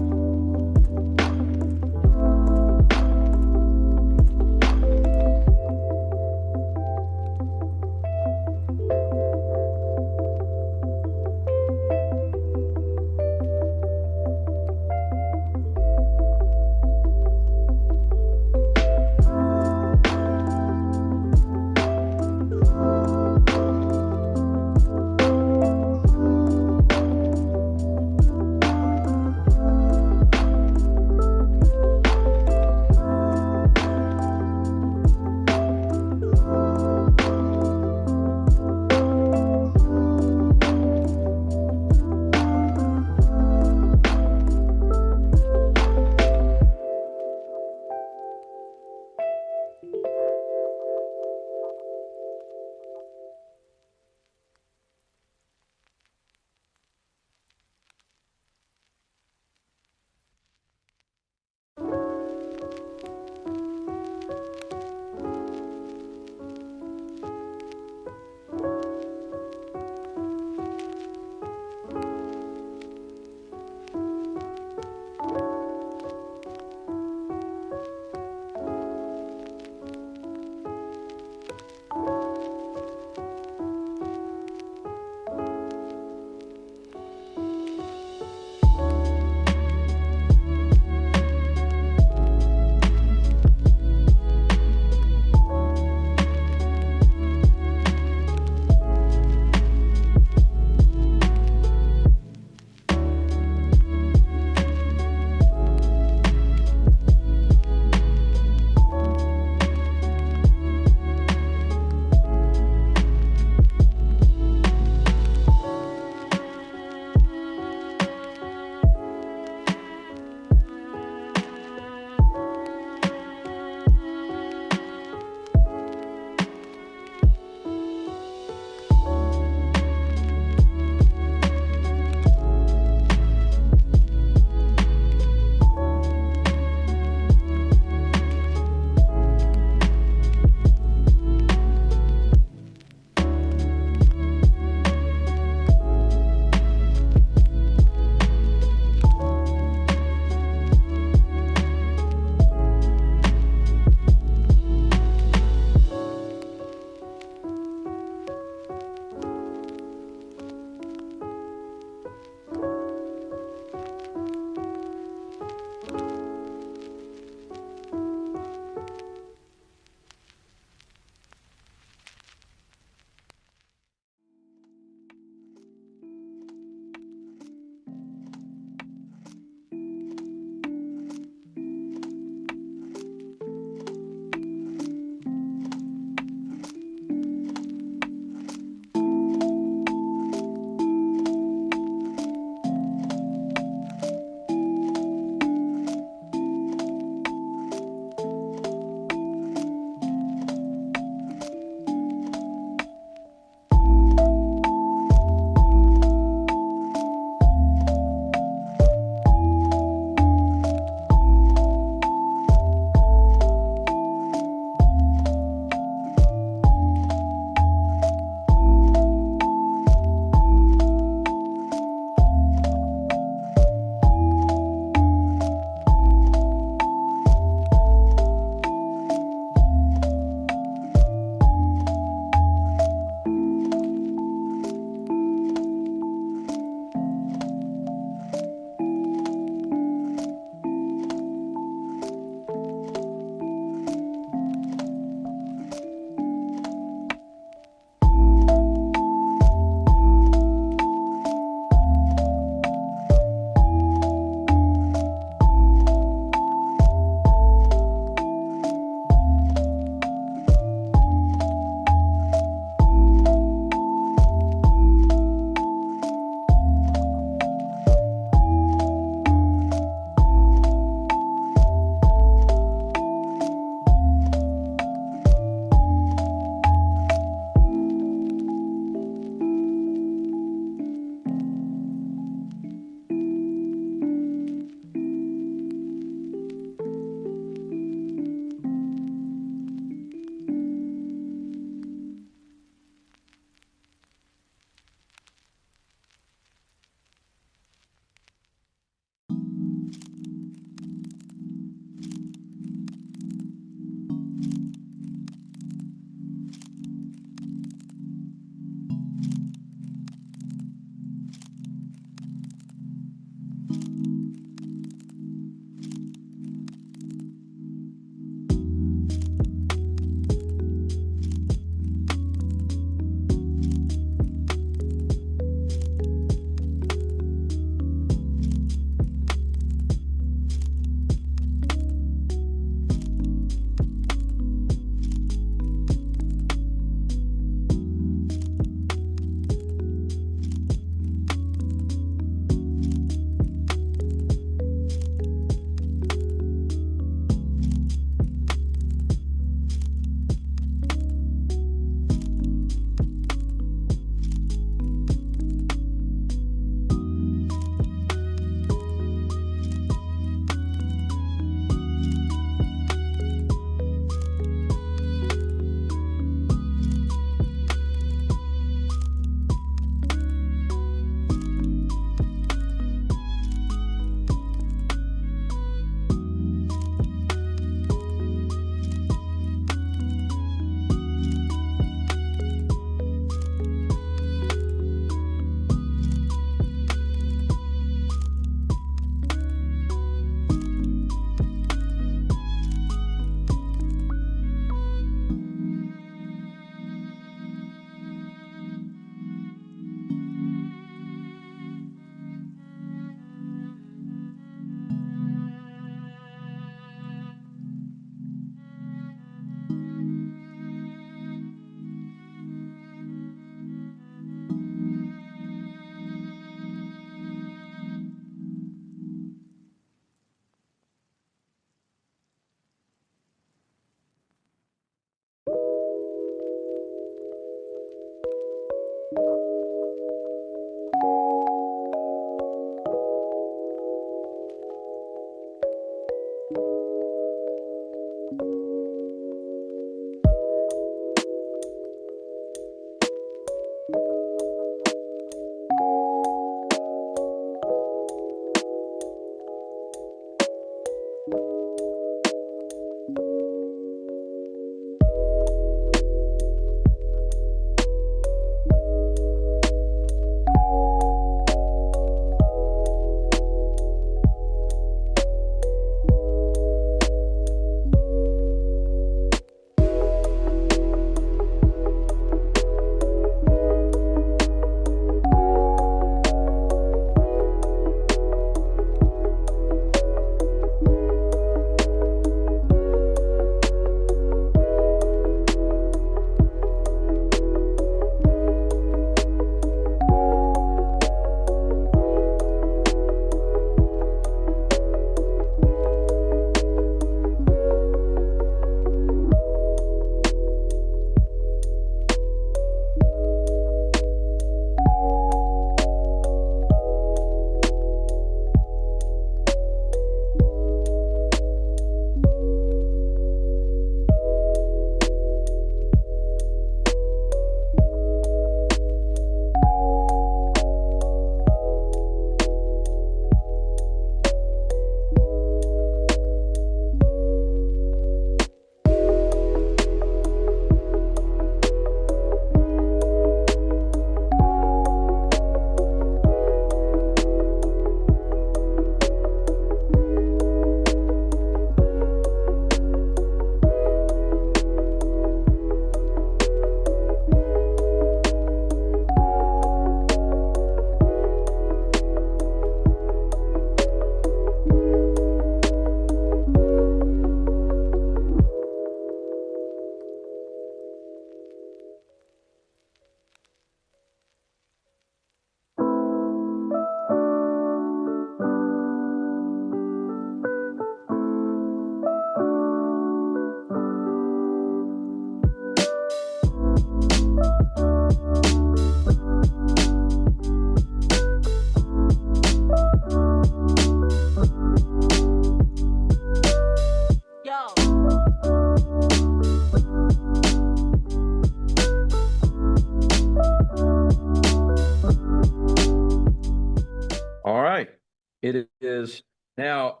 It is now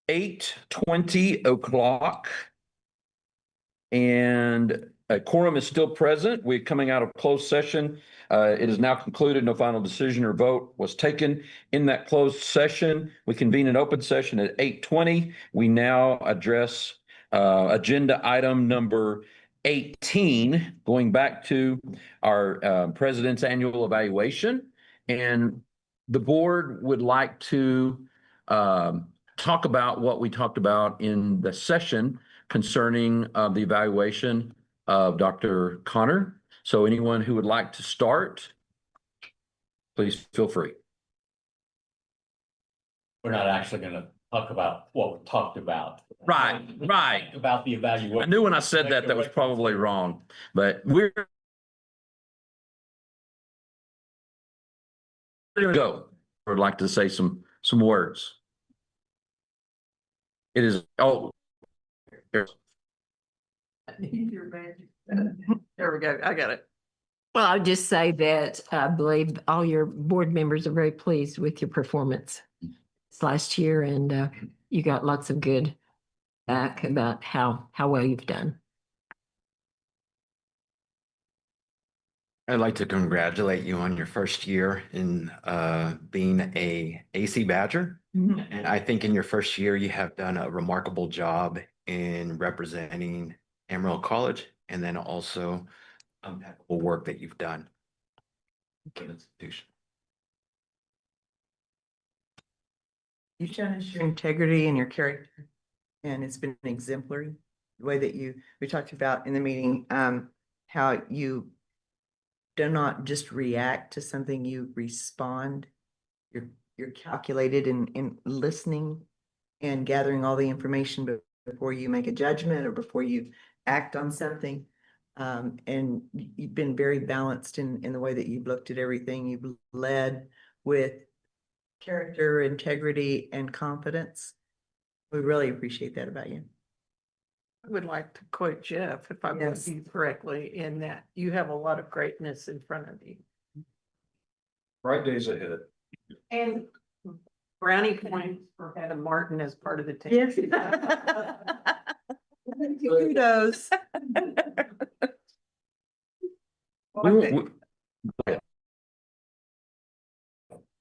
8:20 o'clock. And a quorum is still present. We're coming out of closed session. It is now concluded. No final decision or vote was taken in that closed session. We convene an open session at 8:20. We now address agenda item number 18, going back to our president's annual evaluation. And the board would like to talk about what we talked about in the session concerning the evaluation of Dr. Connor. So anyone who would like to start, please feel free. We're not actually gonna talk about what we talked about. Right. About the evaluation. I knew when I said that was probably wrong, but we're gonna go. I would like to say some words. It is, There we go. I got it. Well, I'll just say that I believe all your board members are very pleased with your performance this last year, and you got lots of good back about how well you've done. I'd like to congratulate you on your first year in being a AC Badger. And I think in your first year, you have done a remarkable job in representing Amarillo College, and then also impeccable work that you've done. Okay, institution. You've shown us your integrity and your character, and it's been exemplary. The way that we talked about in the meeting, how you do not just react to something, you respond. You're calculated in listening and gathering all the information before you make a judgment or before you act on something. And you've been very balanced in the way that you've looked at everything. You've led with character, integrity, and confidence. We really appreciate that about you. I would like to quote Jeff, if I Yes. you correctly, in that you have a lot of greatness in front of you. bright days ahead. And brownie points for Adam Martin as part of the team. Yes. Kudos.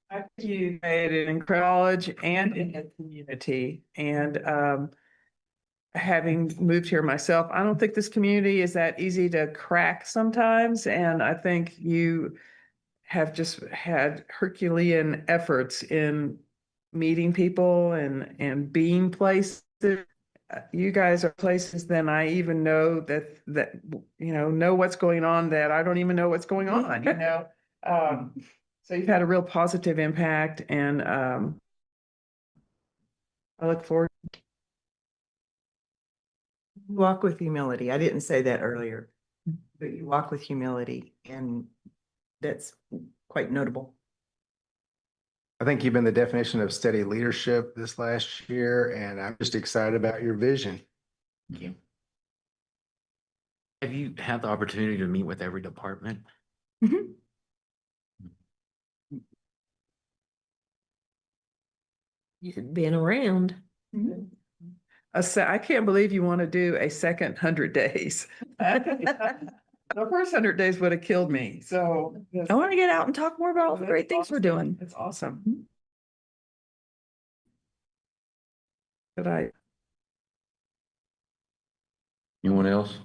I think you made it in college and in the community, and having moved here myself, I don't think this community is that easy to crack sometimes, and I think you have just had Herculean efforts in meeting people and being places. You guys are places that I even know that know what's going on that I don't even know what's going on, So you've had a real positive impact, and I look forward. You walk with humility. I didn't say that earlier, but you walk with humility, and that's quite notable. I think you've been the definition of steady leadership this last year, and I'm just excited about your vision. Thank you. Have you had the opportunity to meet with every department? You've been around. I can't believe you want to do a second 100 days. The first 100 days would have killed me, so. I want to get out and talk more about all the great things we're doing. It's awesome. But Anyone else?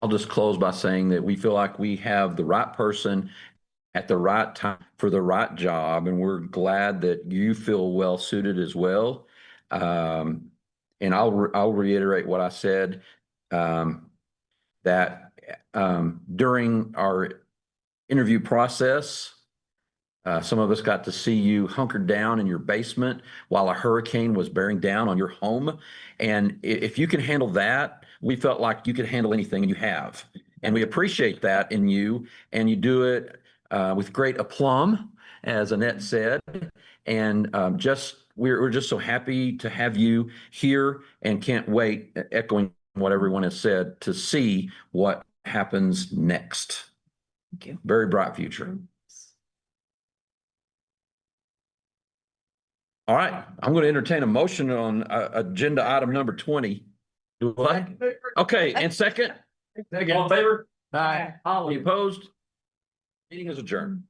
I'll just close by saying that we feel like we have the right person at the right time for the right job, and we're glad that you feel well suited as well. And I'll reiterate what I said, that during our interview process, some of us got to see you hunkered down in your basement while a hurricane was bearing down on your home. And if you can handle that, we felt like you could handle anything, and you have. And we appreciate that in you, and you do it with great aplomb, as Annette said. And we're just so happy to have you here, and can't wait, echoing what everyone has said, to see what happens next. Thank you. Very bright future. All right, I'm going to entertain a motion on agenda item number 20. Do I? Okay, and second? All in favor? Aye. Any opposed? Meeting is adjourned.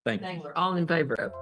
Thank you. All in favor of.